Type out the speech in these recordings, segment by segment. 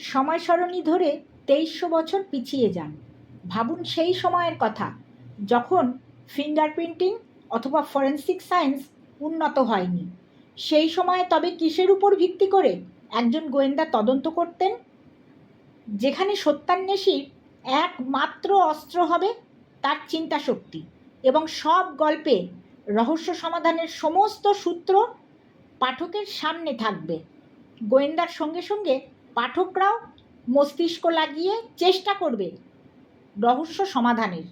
সময় সরণি ধরে 2300 বছর পিছিয়ে যান। ভাবুন সেই সময়ের কথা যখন ফিঙ্গারপ্রিন্টিং অথবা ফরেনসিক সায়েন্স উন্নত হয়নি। সেই সময়ে তবে কিসের উপর ভিত্তি করে একজন গোয়েন্দা তদন্ত করতেন? যেখানে সত্যান্বেষীর একমাত্র অস্ত্র হবে তার চিন্তাশক্তি এবং সব গল্পে রহস্য সমাধানের সমস্ত সূত্র পাঠকের সামনে থাকবে। গোয়েন্দার সঙ্গে সঙ্গে পাঠকরাও মস্তিষ্ক লাগিয়ে চেষ্টা করবে রহস্য সমাধানের।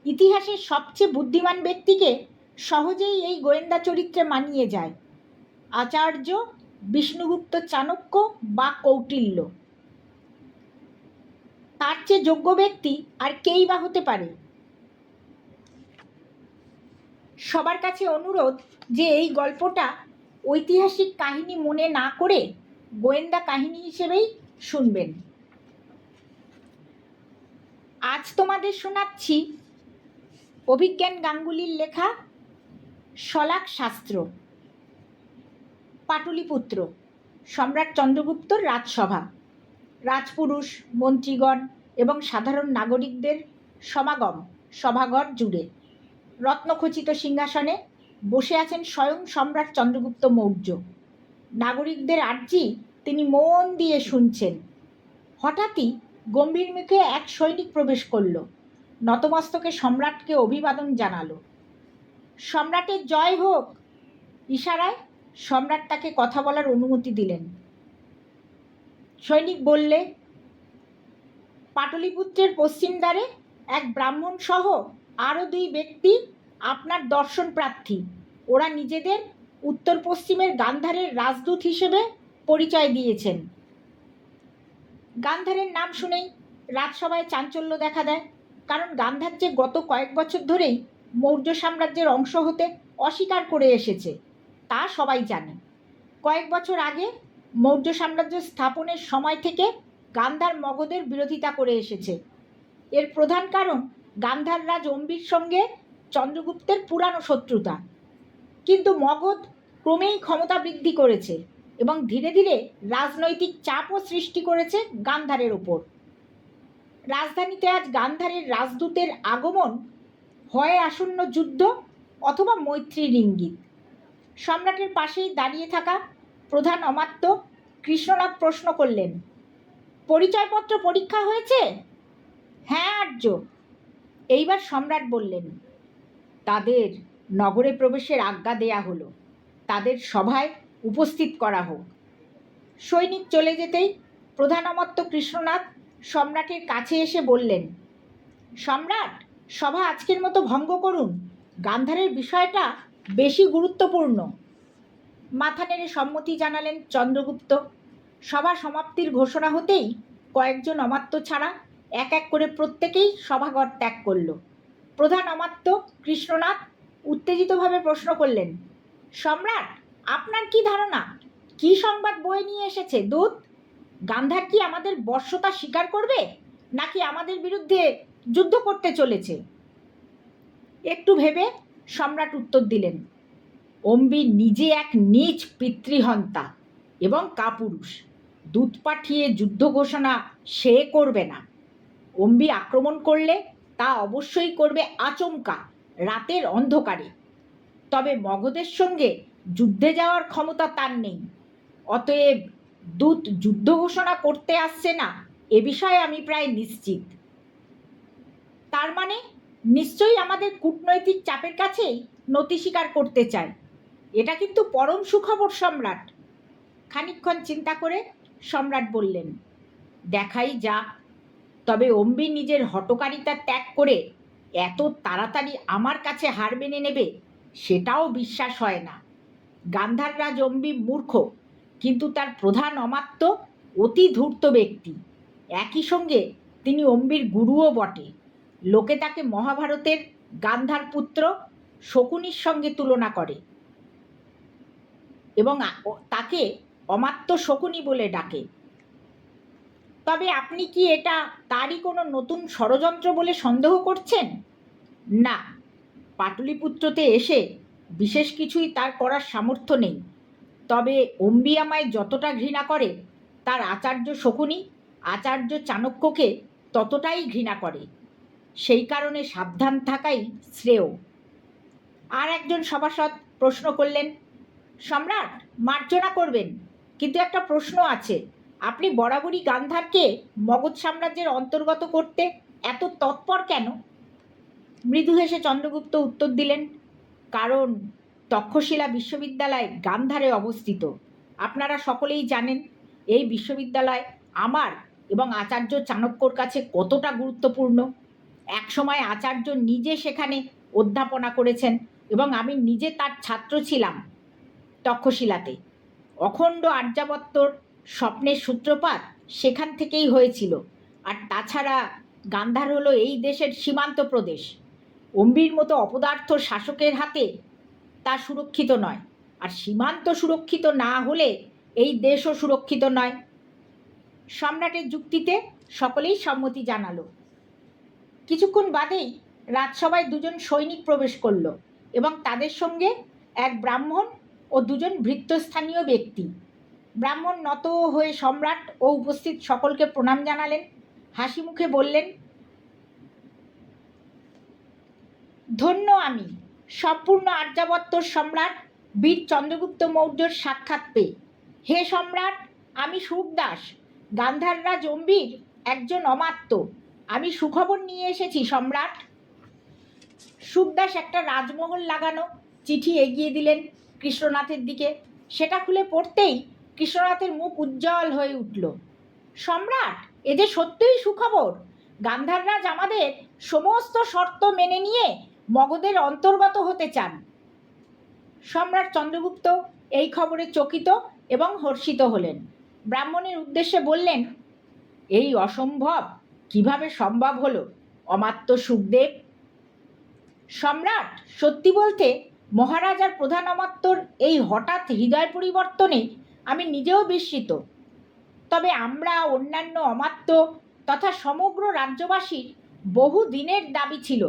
ইতিহাসের সবচেয়ে বুদ্ধিমান ব্যক্তিকে সহজেই এই গোয়েন্দা চরিত্রে মানিয়ে যায়। আচার্য, বিষ্ণুগুপ্ত, চাণক্য বা কৌটিল্য, তার চেয়ে যোগ্য ব্যক্তি আর কেই বা হতে পারে? সবার কাছে অনুরোধ যে এই গল্পটা ঐতিহাসিক কাহিনী মনে না করে গোয়েন্দা কাহিনী হিসেবেই শুনবেন। আজ তোমাদের শোনাচ্ছি অভিজ্ঞান গাঙ্গুলির লেখা শলাক শাস্ত্র। পাটলিপুত্র, সম্রাট চন্দ্রগুপ্তর রাজসভা। রাজপুরুষ, মন্ত্রীগণ এবং সাধারণ নাগরিকদের সমাগম সভাঘর জুড়ে। রত্নখচিত সিংহাসনে বসে আছেন স্বয়ং সম্রাট চন্দ্রগুপ্ত মৌর্য। নাগরিকদের আর্জি তিনি মন দিয়ে শুনছেন। হঠাৎই গম্ভীর মুখে এক সৈনিক প্রবেশ করল, নতমস্তকে সম্রাটকে অভিবাদন জানালো। সম্রাটের জয় হোক। ইশারায় সম্রাট তাকে কথা বলার অনুমতি দিলেন। সৈনিক বললে, পাটলিপুত্রের পশ্চিম দ্বারে এক ব্রাহ্মণ সহ আরও 2 ব্যক্তি আপনার দর্শন প্রার্থী। ওরা নিজেদের উত্তর পশ্চিমের গান্ধারের রাজদূত হিসেবে পরিচয় দিয়েছেন। গান্ধারের নাম শুনেই রাজসভায় চাঞ্চল্য দেখা দেয়, কারণ গান্ধার যে গত কয়েক বছর ধরেই মৌর্য সাম্রাজ্যের অংশ হতে অস্বীকার করে এসেছে তা সবাই জানে। কয়েক বছর আগে মৌর্য সাম্রাজ্য স্থাপনের সময় থেকে গান্ধার মগধের বিরোধিতা করে এসেছে। এর প্রধান কারণ গান্ধার রাজ অম্বির সঙ্গে চন্দ্রগুপ্তের পুরানো শত্রুতা। কিন্তু মগধ ক্রমেই ক্ষমতা বৃদ্ধি করেছে এবং ধীরে ধীরে রাজনৈতিক চাপও সৃষ্টি করেছে গান্ধারের ওপর। রাজধানীতে আজ গান্ধারের রাজদূতের আগমন হয় আসন্ন যুদ্ধ অথবা মৈত্রীর ইঙ্গিত। সম্রাটের পাশেই দাঁড়িয়ে থাকা প্রধান অমাত্য কৃষ্ণনাথ প্রশ্ন করলেন, পরিচয়পত্র পরীক্ষা হয়েছে? হ্যাঁ আর্য। এইবার সম্রাট বললেন, তাদের নগরে প্রবেশের আজ্ঞা দেয়া হলো, তাদের সভায় উপস্থিত করা হোক। সৈনিক চলে যেতেই প্রধান অমাত্য কৃষ্ণনাথ সম্রাটের কাছে এসে বললেন, সম্রাট, সভা আজকের মতো ভঙ্গ করুন, গান্ধারের বিষয়টা বেশি গুরুত্বপূর্ণ। মাথা নেড়ে সম্মতি জানালেন চন্দ্রগুপ্ত। সভা সমাপ্তির ঘোষণা হতেই কয়েকজন অমাত্য ছাড়া এক এক করে প্রত্যেকেই সভাঘর ত্যাগ করল। প্রধান অমাত্য কৃষ্ণনাথ উত্তেজিতভাবে প্রশ্ন করলেন, সম্রাট, আপনার কি ধারণা? কি সংবাদ বয়ে নিয়ে এসেছে দূত? গান্ধার কি আমাদের বশ্যতা স্বীকার করবে, নাকি আমাদের বিরুদ্ধে যুদ্ধ করতে চলেছে? একটু ভেবে সম্রাট উত্তর দিলেন, অম্বি নিজে এক নীচ পিতৃহন্তা এবং কাপুরুষ। দূত পাঠিয়ে যুদ্ধ ঘোষণা সে করবে না। অম্বি আক্রমণ করলে তা অবশ্যই করবে আচমকা, রাতের অন্ধকারে। তবে মগধের সঙ্গে যুদ্ধে যাওয়ার ক্ষমতা তার নেই। অতএব দূত যুদ্ধ ঘোষণা করতে আসছে না এ বিষয়ে আমি প্রায় নিশ্চিত। তার মানে নিশ্চয়ই আমাদের কূটনৈতিক চাপের কাছেই নতি স্বীকার করতে চায়। এটা কিন্তু পরম সুখবর সম্রাট। খানিকক্ষণ চিন্তা করে সম্রাট বললেন, দেখাই যাক। তবে অম্বি নিজের হঠকারিতা ত্যাগ করে এত তাড়াতাড়ি আমার কাছে হার মেনে নেবে সেটাও বিশ্বাস হয় না। গান্ধার রাজ অম্বি মূর্খ, কিন্তু তার প্রধান অমাত্য অতি ধূর্ত ব্যক্তি। একই সঙ্গে তিনি অম্বির গুরুও বটে। লোকে তাকে মহাভারতের গান্ধার পুত্র শকুনির সঙ্গে তুলনা করে এবং তাকে অমাত্য শকুনি বলে ডাকে। তবে আপনি কি এটা তারই কোনো নতুন ষড়যন্ত্র বলে সন্দেহ করছেন? না, পাটলিপুত্রতে এসে বিশেষ কিছুই তার করার সামর্থ্য নেই। তবে অম্বি আমায় যতটা ঘৃণা করে তার আচার্য শকুনি আচার্য চাণক্যকে ততটাই ঘৃণা করে। সেই কারণে সাবধান থাকাই শ্রেয়। আর একজন সভাসদ প্রশ্ন করলেন, সম্রাট মার্জনা করবেন, কিন্তু একটা প্রশ্ন আছে, আপনি বরাবরই গান্ধারকে মগধ সাম্রাজ্যের অন্তর্গত করতে এত তৎপর কেন? মৃদু হেসে চন্দ্রগুপ্ত উত্তর দিলেন, কারণ তক্ষশিলা বিশ্ববিদ্যালয় গান্ধারে অবস্থিত। আপনারা সকলেই জানেন এই বিশ্ববিদ্যালয় আমার এবং আচার্য চাণক্যর কাছে কতটা গুরুত্বপূর্ণ। একসময় আচার্য নিজে সেখানে অধ্যাপনা করেছেন এবং আমি নিজে তার ছাত্র ছিলাম। তক্ষশিলাতে অখণ্ড আর্যাবত্যর স্বপ্নের সূত্রপাত সেখান থেকেই হয়েছিল। আর তাছাড়া গান্ধার হলো এই দেশের সীমান্ত প্রদেশ। অম্বির মতো অপদার্থ শাসকের হাতে তা সুরক্ষিত নয়, আর সীমান্ত সুরক্ষিত না হলে এই দেশও সুরক্ষিত নয়। সম্রাটের যুক্তিতে সকলেই সম্মতি জানালো। কিছুক্ষণ বাদেই রাজসভায় দুজন সৈনিক প্রবেশ করল এবং তাদের সঙ্গে এক ব্রাহ্মণ ও দুজন ভৃত্যস্থানীয় ব্যক্তি। ব্রাহ্মণ নত হয়ে সম্রাট ও উপস্থিত সকলকে প্রণাম জানালেন, হাসি মুখে বললেন, ধন্য আমি সম্পূর্ণ আর্যাবত্যর সম্রাট বীর চন্দ্রগুপ্ত মৌর্যর সাক্ষাৎ পেয়ে। হে সম্রাট, আমি সুখদাস, গান্ধার রাজ অম্বির একজন অমাত্য। আমি সুখবর নিয়ে এসেছি সম্রাট। সুখদাস একটা রাজমহল লাগানো চিঠি এগিয়ে দিলেন কৃষ্ণনাথের দিকে। সেটা খুলে পড়তেই কৃষ্ণনাথের মুখ উজ্জ্বল হয়ে উঠল। সম্রাট, এ যে সত্যিই সুখবর। গান্ধার রাজ আমাদের সমস্ত শর্ত মেনে নিয়ে মগধের অন্তর্গত হতে চান। সম্রাট চন্দ্রগুপ্ত এই খবরে চকিত এবং হর্ষিত হলেন। ব্রাহ্মণের উদ্দেশ্যে বললেন, এই অসম্ভব কিভাবে সম্ভব হলো অমাত্য সুখদেব? সম্রাট, সত্যি বলতে মহারাজ আর প্রধান অমাত্যর এই হঠাৎ হৃদয় পরিবর্তনে আমি নিজেও বিস্মিত। তবে আমরা অন্যান্য অমাত্য তথা সমগ্র রাজ্যবাসীর বহু দিনের দাবি ছিল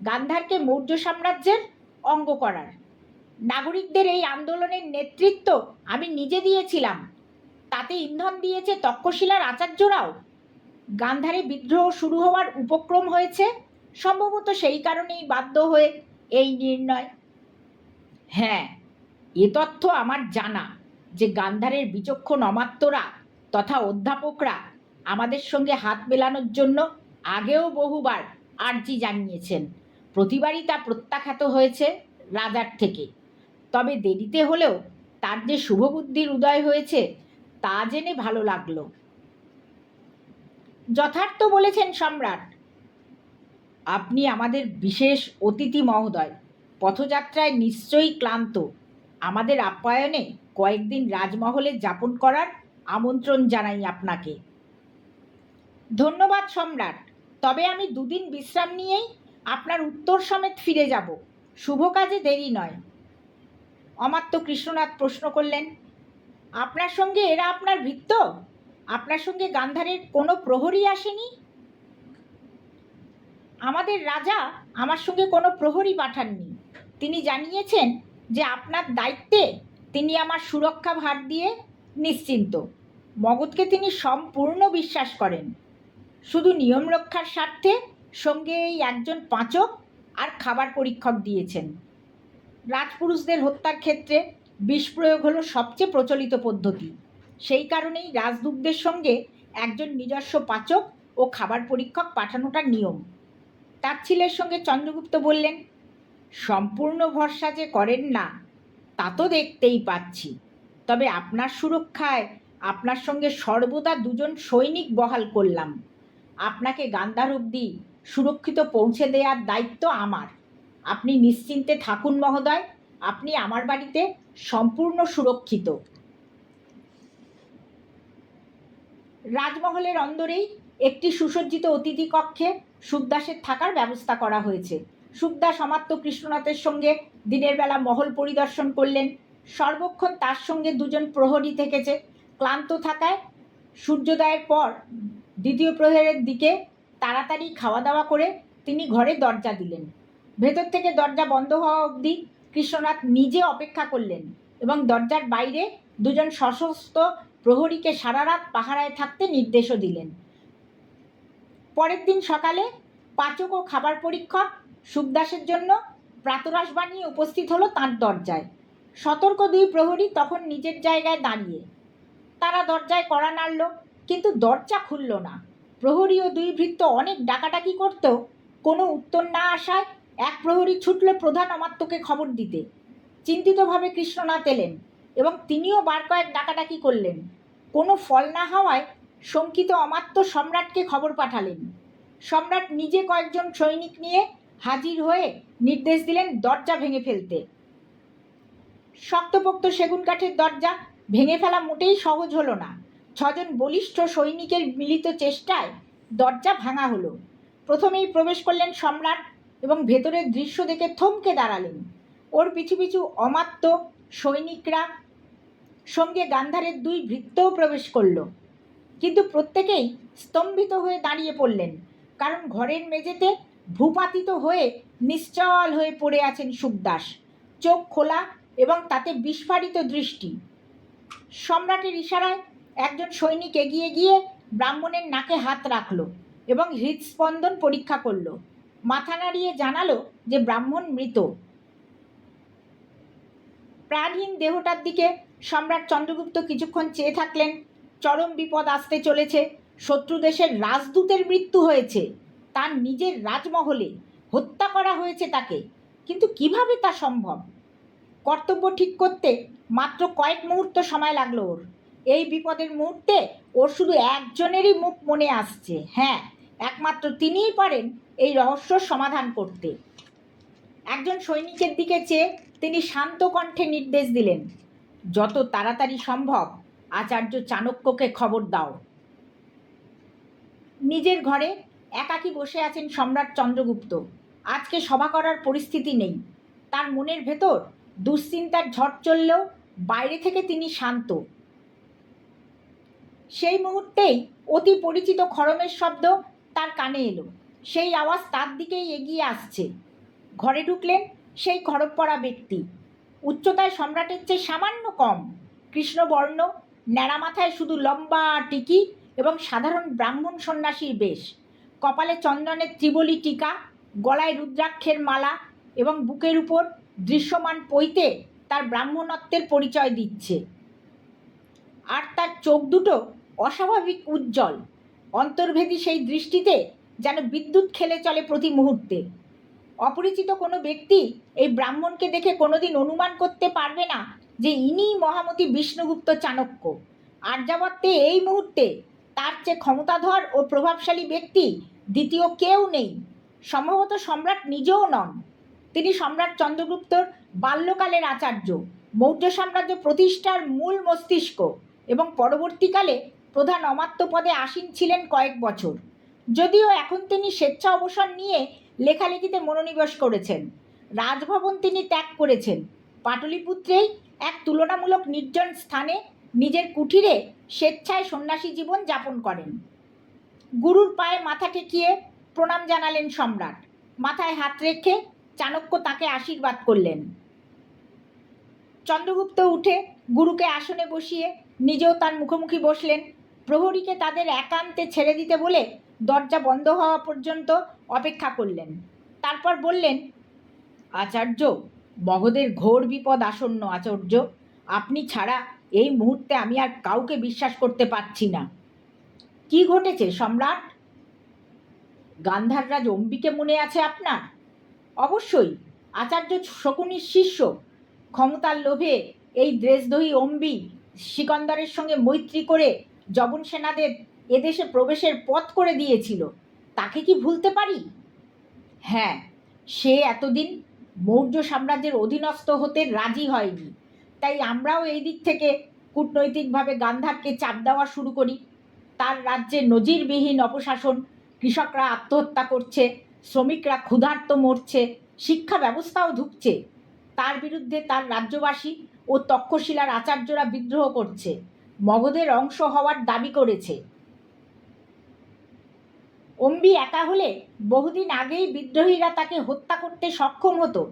গান্ধারকে মৌর্য সাম্রাজ্যের অঙ্গ করার। নাগরিকদের এই আন্দোলনের নেতৃত্ব আমি নিজে দিয়েছিলাম। তাতে ইন্ধন দিয়েছে তক্ষশিলার আচার্যরাও। গান্ধারে বিদ্রোহ শুরু হওয়ার উপক্রম হয়েছে, সম্ভবত সেই কারণেই বাধ্য হয়ে এই নির্ণয়। হ্যাঁ, এ তথ্য আমার জানা যে গান্ধারের বিচক্ষণ অমাত্যরা তথা অধ্যাপকরা আমাদের সঙ্গে হাত মেলানোর জন্য আগেও বহুবার আর্জি জানিয়েছেন। প্রতিবারই তা প্রত্যাখ্যাত হয়েছে রাজার থেকে। তবে দেরিতে হলেও তার যে শুভবুদ্ধির উদয় হয়েছে তা জেনে ভালো লাগলো। যথার্থ বলেছেন সম্রাট। আপনি আমাদের বিশেষ অতিথি মহোদয়, পথযাত্রায় নিশ্চয়ই ক্লান্ত। আমাদের আপ্যায়নে কয়েকদিন রাজমহলে যাপন করার আমন্ত্রণ জানাই আপনাকে। ধন্যবাদ সম্রাট, তবে আমি দুদিন বিশ্রাম নিয়েই আপনার উত্তর সমেত ফিরে যাব। শুভ কাজে দেরি নয়। অমাত্য কৃষ্ণনাথ প্রশ্ন করলেন, আপনার সঙ্গে এরা আপনার ভৃত্য? আপনার সঙ্গে গান্ধারের কোনো প্রহরী আসেনি? আমাদের রাজা আমার সঙ্গে কোনো প্রহরী পাঠাননি। তিনি জানিয়েছেন যে আপনার দায়িত্বে তিনি আমার সুরক্ষা ভার দিয়ে নিশ্চিন্ত। মগধকে তিনি সম্পূর্ণ বিশ্বাস করেন। শুধু নিয়ম রক্ষার স্বার্থে সঙ্গে এই একজন পাচক আর খাবার পরীক্ষক দিয়েছেন। রাজপুরুষদের হত্যার ক্ষেত্রে বিষ প্রয়োগ হলো সবচেয়ে প্রচলিত পদ্ধতি। সেই কারণেই রাজদূতদের সঙ্গে একজন নিজস্ব পাচক ও খাবার পরীক্ষক পাঠানোটার নিয়ম। তাচ্ছিল্যের সঙ্গে চন্দ্রগুপ্ত বললেন, সম্পূর্ণ ভরসা যে করেন না তা তো দেখতেই পাচ্ছি। তবে আপনার সুরক্ষায় আপনার সঙ্গে সর্বদা দুজন সৈনিক বহাল করলাম। আপনাকে গান্ধার অবধি সুরক্ষিত পৌঁছে দেওয়ার দায়িত্ব আমার। আপনি নিশ্চিন্তে থাকুন মহোদয়, আপনি আমার বাড়িতে সম্পূর্ণ সুরক্ষিত। রাজমহলের অন্দরেই একটি সুসজ্জিত অতিথি কক্ষে সুখদাসের থাকার ব্যবস্থা করা হয়েছে। সুখদাস অমাত্য কৃষ্ণনাথের সঙ্গে দিনের বেলা মহল পরিদর্শন করলেন। সর্বক্ষণ তার সঙ্গে দুজন প্রহরী থেকেছে। ক্লান্ত থাকায় সূর্যোদয়ের পর দ্বিতীয় প্রহরের দিকে তাড়াতাড়ি খাওয়া দাওয়া করে তিনি ঘরে দরজা দিলেন। ভেতর থেকে দরজা বন্ধ হওয়া অবধি কৃষ্ণনাথ নিজে অপেক্ষা করলেন এবং দরজার বাইরে দুজন সশস্ত্র প্রহরীকে সারা রাত পাহারায় থাকতে নির্দেশও দিলেন। পরের দিন সকালে পাচক ও খাবার পরীক্ষক সুখদাসের জন্য প্রাতরাশ বানিয়ে উপস্থিত হলো তাঁর দরজায়। সতর্ক দুই প্রহরী তখন নিজের জায়গায় দাঁড়িয়ে। তারা দরজায় কড়া নাড়ল, কিন্তু দরজা খুলল না। প্রহরী ও দুই ভৃত্য অনেক ডাকাডাকি করতেও কোনো উত্তর না আসায় এক প্রহরী ছুটল প্রধান অমাত্যকে খবর দিতে। চিন্তিতভাবে কৃষ্ণনাথ এলেন এবং তিনিও বার কয়েক ডাকাডাকি করলেন। কোনো ফল না হওয়ায় শঙ্কিত অমাত্য সম্রাটকে খবর পাঠালেন। সম্রাট নিজে কয়েকজন সৈনিক নিয়ে হাজির হয়ে নির্দেশ দিলেন দরজা ভেঙে ফেলতে। শক্তপোক্ত সেগুন কাঠের দরজা ভেঙে ফেলা মোটেই সহজ হলো না। 6 জন বলিষ্ঠ সৈনিকের মিলিত চেষ্টায় দরজা ভাঙা হলো। প্রথমেই প্রবেশ করলেন সম্রাট এবং ভেতরের দৃশ্য দেখে থমকে দাঁড়ালেন। ওর পিছু পিছু অমাত্য সৈনিকরা, সঙ্গে গান্ধারের 2 ভৃত্যও প্রবেশ করল। কিন্তু প্রত্যেকেই স্তম্ভিত হয়ে দাঁড়িয়ে পড়লেন, কারণ ঘরের মেঝেতে ভূপাতিত হয়ে নিশ্চল হয়ে পড়ে আছেন সুখদাস, চোখ খোলা এবং তাতে বিস্ফারিত দৃষ্টি। সম্রাটের ইশারায় একজন সৈনিক এগিয়ে গিয়ে ব্রাহ্মণের নাকে হাত রাখল এবং হৃদস্পন্দন পরীক্ষা করল। মাথা নাড়িয়ে জানালো যে ব্রাহ্মণ মৃত। প্রাণহীন দেহটার দিকে সম্রাট চন্দ্রগুপ্ত কিছুক্ষণ চেয়ে থাকলেন। চরম বিপদ আসতে চলেছে। শত্রু দেশের রাজদূতের মৃত্যু হয়েছে, তার নিজের রাজমহলে হত্যা করা হয়েছে তাকে। কিন্তু কিভাবে তা সম্ভব? কর্তব্য ঠিক করতে মাত্র কয়েক মুহূর্ত সময় লাগলো ওর। এই বিপদের মুহূর্তে ওর শুধু একজনেরই মুখ মনে আসছে। হ্যাঁ, একমাত্র তিনিই পারেন এই রহস্য সমাধান করতে। একজন সৈনিকের দিকে চেয়ে তিনি শান্ত কণ্ঠে নির্দেশ দিলেন, যত তাড়াতাড়ি সম্ভব আচার্য চাণক্যকে খবর দাও। নিজের ঘরে একাকী বসে আছেন সম্রাট চন্দ্রগুপ্ত। আজকে সভা করার পরিস্থিতি নেই। তার মনের ভেতর দুশ্চিন্তার ঝড় চললেও বাইরে থেকে তিনি শান্ত। সেই মুহূর্তেই অতি পরিচিত খড়মের শব্দ তার কানে এলো। সেই আওয়াজ তার দিকেই এগিয়ে আসছে। ঘরে ঢুকলেন সেই খড়গ পরা ব্যক্তি। উচ্চতায় সম্রাটের চেয়ে সামান্য কম, কৃষ্ণবর্ণ, ন্যাড়া মাথায় শুধু লম্বা টিকি এবং সাধারণ ব্রাহ্মণ সন্ন্যাসীর বেশ। কপালে চন্দনের ত্রিবলী টিকা, গলায় রুদ্রাক্ষের মালা এবং বুকের উপর দৃশ্যমান পৈতে তার ব্রাহ্মণত্বের পরিচয় দিচ্ছে। আর তার চোখ দুটো অস্বাভাবিক উজ্জ্বল। অন্তর্ভেদী সেই দৃষ্টিতে যেন বিদ্যুৎ খেলে চলে প্রতি মুহূর্তে। অপরিচিত কোনো ব্যক্তি এই ব্রাহ্মণকে দেখে কোনোদিন অনুমান করতে পারবে না যে ইনিই মহামতি বিষ্ণুগুপ্ত চাণক্য। আর্যাবর্তে এই মুহূর্তে তার চেয়ে ক্ষমতাধর ও প্রভাবশালী ব্যক্তি দ্বিতীয় কেউ নেই। সম্ভবত সম্রাট নিজেও নন। তিনি সম্রাট চন্দ্রগুপ্তর বাল্যকালের আচার্য, মৌর্য সাম্রাজ্য প্রতিষ্ঠার মূল মস্তিষ্ক এবং পরবর্তীকালে প্রধান অমাত্য পদে আসীন ছিলেন কয়েক বছর। যদিও এখন তিনি স্বেচ্ছা অবসর নিয়ে লেখালেখিতে মনোনিবেশ করেছেন। রাজভবন তিনি ত্যাগ করেছেন। পাটলিপুত্রেই এক তুলনামূলক নির্জন স্থানে নিজের কুঠিরে স্বেচ্ছায় সন্ন্যাসী জীবন যাপন করেন। গুরুর পায়ে মাথা ঠেকিয়ে প্রণাম জানালেন সম্রাট। মাথায় হাত রেখে চাণক্য তাকে আশীর্বাদ করলেন। চন্দ্রগুপ্ত উঠে গুরুকে আসনে বসিয়ে নিজেও তার মুখোমুখি বসলেন। প্রহরীকে তাদের একান্তে ছেড়ে দিতে বলে দরজা বন্ধ হওয়া পর্যন্ত অপেক্ষা করলেন। তারপর বললেন, আচার্য, মগধের ঘোর বিপদ আসন্ন। আচার্য, আপনি ছাড়া এই মুহূর্তে আমি আর কাউকে বিশ্বাস করতে পারছি না। কি ঘটেছে সম্রাট? গান্ধাররাজ অম্বিকে মনে আছে আপনার? অবশ্যই। আচার্য শকুনির শিষ্য। ক্ষমতার লোভে এই দেশদ্রোহী অম্বি সিকন্দরের সঙ্গে মৈত্রী করে যবন সেনাদের এদেশে প্রবেশের পথ করে দিয়েছিল। তাকে কি ভুলতে পারি? হ্যাঁ, সে এতদিন মৌর্য সাম্রাজ্যের অধীনস্থ হতে রাজি হয়নি। তাই আমরাও এই দিক থেকে কূটনৈতিকভাবে গান্ধারকে চাপ দেওয়া শুরু করি। তার রাজ্যে নজিরবিহীন অপশাসন, কৃষকরা আত্মহত্যা করছে, শ্রমিকরা ক্ষুধার্ত মরছে, শিক্ষা ব্যবস্থাও ধুঁকছে। তার বিরুদ্ধে তার রাজ্যবাসী ও তক্ষশিলার আচার্যরা বিদ্রোহ করছে, মগধের অংশ হওয়ার দাবি করেছে। অম্বি একা হলে বহুদিন আগেই বিদ্রোহীরা তাকে হত্যা করতে সক্ষম হতো।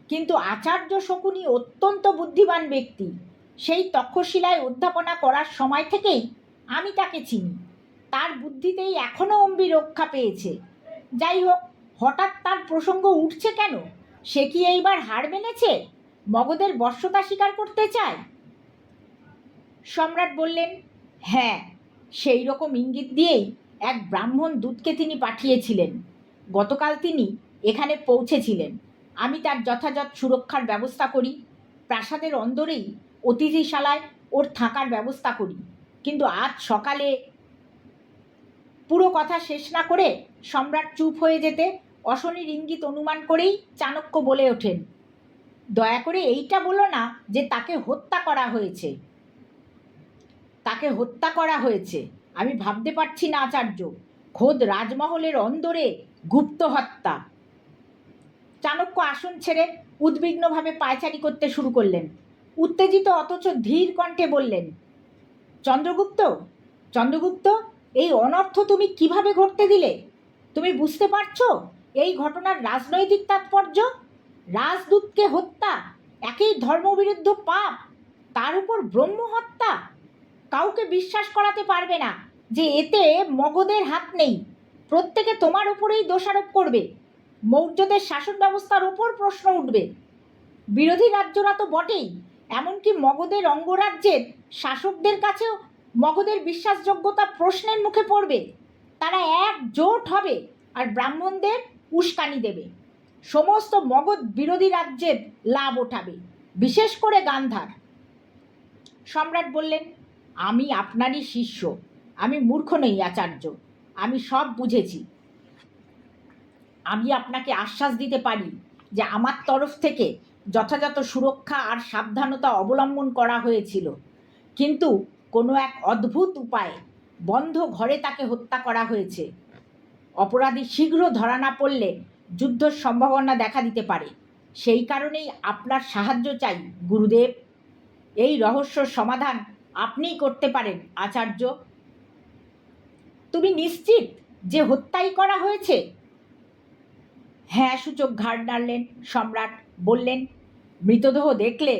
কিন্তু আচার্য শকুনি অত্যন্ত বুদ্ধিমান ব্যক্তি। সেই তক্ষশিলায় অধ্যাপনা করার সময় থেকেই আমি তাকে চিনি। তার বুদ্ধিতেই এখনও অম্বি রক্ষা পেয়েছে। যাই হোক, হঠাৎ তার প্রসঙ্গ উঠছে কেন? সে কি এইবার হার মেনেছে? মগধের বশ্যতা স্বীকার করতে চায়? সম্রাট বললেন, হ্যাঁ, সেই রকম ইঙ্গিত দিয়েই এক ব্রাহ্মণ দূতকে তিনি পাঠিয়েছিলেন। গতকাল তিনি এখানে পৌঁছেছিলেন। আমি তার যথাযথ সুরক্ষার ব্যবস্থা করি। প্রাসাদের অন্দরেই অতিথিশালায় ওর থাকার ব্যবস্থা করি। কিন্তু আজ সকালে... পুরো কথা শেষ না করে সম্রাট চুপ হয়ে যেতে অশনির ইঙ্গিত অনুমান করেই চাণক্য বলে ওঠেন, দয়া করে এইটা বলো না যে তাকে হত্যা করা হয়েছে। তাকে হত্যা করা হয়েছে? আমি ভাবতে পারছি না আচার্য। খোদ রাজমহলের অন্দরে গুপ্ত হত্যা। চাণক্য আসন ছেড়ে উদ্বিগ্নভাবে পায়চারি করতে শুরু করলেন। উত্তেজিত অথচ ধীর কণ্ঠে বললেন, চন্দ্রগুপ্ত, চন্দ্রগুপ্ত, এই অনর্থ তুমি কিভাবে ঘটতে দিলে? তুমি বুঝতে পারছো এই ঘটনার রাজনৈতিক তাৎপর্য? রাজদূতকে হত্যা একই ধর্মবিরুদ্ধ পাপ, তার উপর ব্রহ্ম হত্যা। কাউকে বিশ্বাস করাতে পারবে না যে এতে মগধের হাত নেই। প্রত্যেকে তোমার উপরেই দোষারোপ করবে। মৌর্যদের শাসন ব্যবস্থার ওপর প্রশ্ন উঠবে। বিরোধী রাজ্যরা তো বটেই, এমনকি মগধের অঙ্গরাজ্যের শাসকদের কাছেও মগধের বিশ্বাসযোগ্যতা প্রশ্নের মুখে পড়বে। তারা একজোট হবে আর ব্রাহ্মণদের উস্কানি দেবে। সমস্ত মগধ বিরোধী রাজ্যের লাভ ওঠাবে, বিশেষ করে গান্ধার। সম্রাট বললেন, আমি আপনারই শিষ্য, আমি মূর্খ নই আচার্য, আমি সব বুঝেছি। আমি আপনাকে আশ্বাস দিতে পারি যে আমার তরফ থেকে যথাযথ সুরক্ষা আর সাবধানতা অবলম্বন করা হয়েছিল, কিন্তু কোনো এক অদ্ভুত উপায়ে বন্ধ ঘরে তাকে হত্যা করা হয়েছে। অপরাধী শীঘ্র ধরা না পড়লে যুদ্ধের সম্ভাবনা দেখা দিতে পারে। সেই কারণেই আপনার সাহায্য চাই গুরুদেব। এই রহস্যর সমাধান আপনিই করতে পারেন আচার্য। তুমি নিশ্চিত যে হত্যাই করা হয়েছে? হ্যাঁ সূচক ঘাড় নাড়লেন সম্রাট। বললেন, মৃতদেহ দেখলে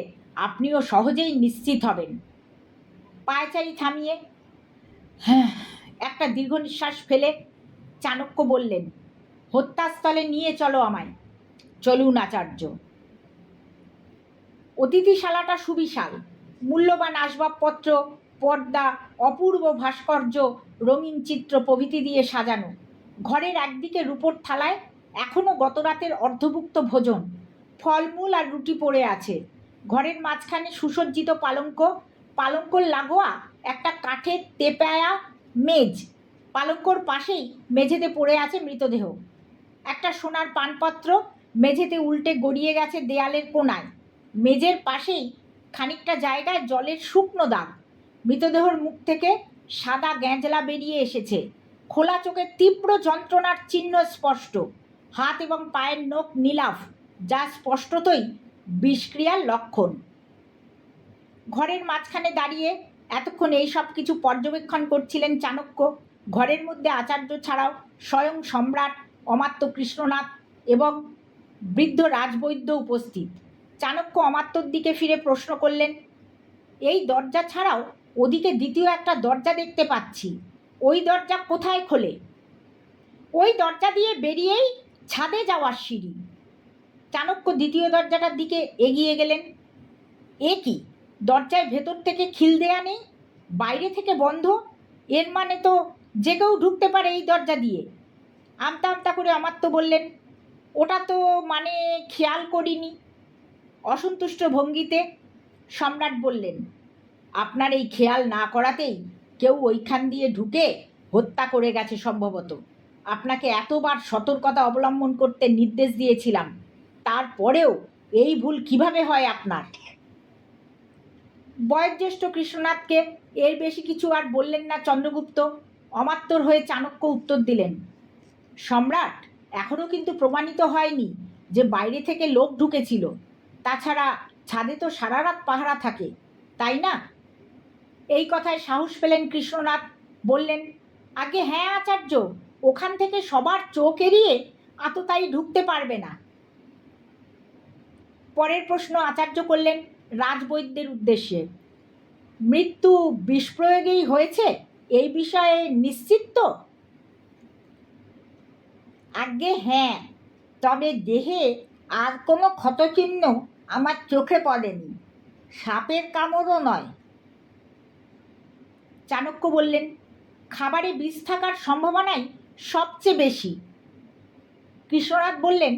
আপনিও সহজেই নিশ্চিত হবেন। পায়চারি থামিয়ে হ্যাঁ একটা দীর্ঘ নিঃশ্বাস ফেলে চাণক্য বললেন, হত্যাস্থলে নিয়ে চলো আমায়। চলুন আচার্য। অতিথিশালাটা সুবিশাল। মূল্যবান আসবাবপত্র, পর্দা, অপূর্ব ভাস্কর্য, রঙিন চিত্র প্রভৃতি দিয়ে সাজানো। ঘরের একদিকে রূপোর থালায় এখনও গতরাতের অর্ধভুক্ত ভোজন, ফলমূল আর রুটি পড়ে আছে। ঘরের মাঝখানে সুসজ্জিত পালঙ্ক, পালঙ্কর লাগোয়া একটা কাঠের তেপায়া মেজ। পালঙ্কর পাশেই মেঝেতে পড়ে আছে মৃতদেহ। একটা সোনার পানপাত্র মেঝেতে উল্টে গড়িয়ে গেছে দেয়ালের কোণায়। মেঝের পাশেই খানিকটা জায়গায় জলের শুকনো দাগ। মৃতদেহর মুখ থেকে সাদা গ্যাঁজলা বেরিয়ে এসেছে। খোলা চোখে তীব্র যন্ত্রণার চিহ্ন স্পষ্ট। হাত এবং পায়ের নখ নীলাভ, যা স্পষ্টতই বিষক্রিয়ার লক্ষণ। ঘরের মাঝখানে দাঁড়িয়ে এতক্ষণ এই সব কিছু পর্যবেক্ষণ করছিলেন চাণক্য। ঘরের মধ্যে আচার্য ছাড়াও স্বয়ং সম্রাট, অমাত্য কৃষ্ণনাথ এবং বৃদ্ধ রাজবৈদ্য উপস্থিত। চাণক্য অমাত্যর দিকে ফিরে প্রশ্ন করলেন, এই দরজা ছাড়াও ওদিকে দ্বিতীয় একটা দরজা দেখতে পাচ্ছি, ওই দরজা কোথায় খোলে? ওই দরজা দিয়ে বেরিয়েই ছাদে যাওয়ার সিঁড়ি। চাণক্য দ্বিতীয় দরজাটার দিকে এগিয়ে গেলেন। এ কি, দরজায় ভেতর থেকে খিল দেয়া নেই, বাইরে থেকে বন্ধ। এর মানে তো যে কেউ ঢুকতে পারে এই দরজা দিয়ে। আমতা আমতা করে অমাত্য বললেন, ওটা তো মানে খেয়াল করিনি। অসন্তুষ্ট ভঙ্গিতে সম্রাট বললেন, আপনার এই খেয়াল না করাতেই কেউ ওইখান দিয়ে ঢুকে হত্যা করে গেছে সম্ভবত। আপনাকে এতবার সতর্কতা অবলম্বন করতে নির্দেশ দিয়েছিলাম, তারপরেও এই ভুল কিভাবে হয় আপনার? বয়োজ্যেষ্ঠ কৃষ্ণনাথকে এর বেশি কিছু আর বললেন না চন্দ্রগুপ্ত। অমাত্যর হয়ে চাণক্য উত্তর দিলেন, সম্রাট, এখনও কিন্তু প্রমাণিত হয়নি যে বাইরে থেকে লোক ঢুকেছিল। তাছাড়া ছাদে তো সারা রাত পাহারা থাকে, তাই না? এই কথায় সাহস পেলেন কৃষ্ণনাথ। বললেন, আগে হ্যাঁ আচার্য, ওখান থেকে সবার চোখ এড়িয়ে আততায়ী ঢুকতে পারবে না। পরের প্রশ্ন আচার্য করলেন রাজবৈদ্যের উদ্দেশ্যে। মৃত্যু বিষ প্রয়োগেই হয়েছে এই বিষয়ে নিশ্চিত তো? আজ্ঞে হ্যাঁ, তবে দেহে আর কোনো ক্ষতচিহ্ন আমার চোখে পড়েনি, সাপের কামড়ও নয়। চাণক্য বললেন, খাবারে বিষ থাকার সম্ভাবনাই সবচেয়ে বেশি। কৃষ্ণনাথ বললেন,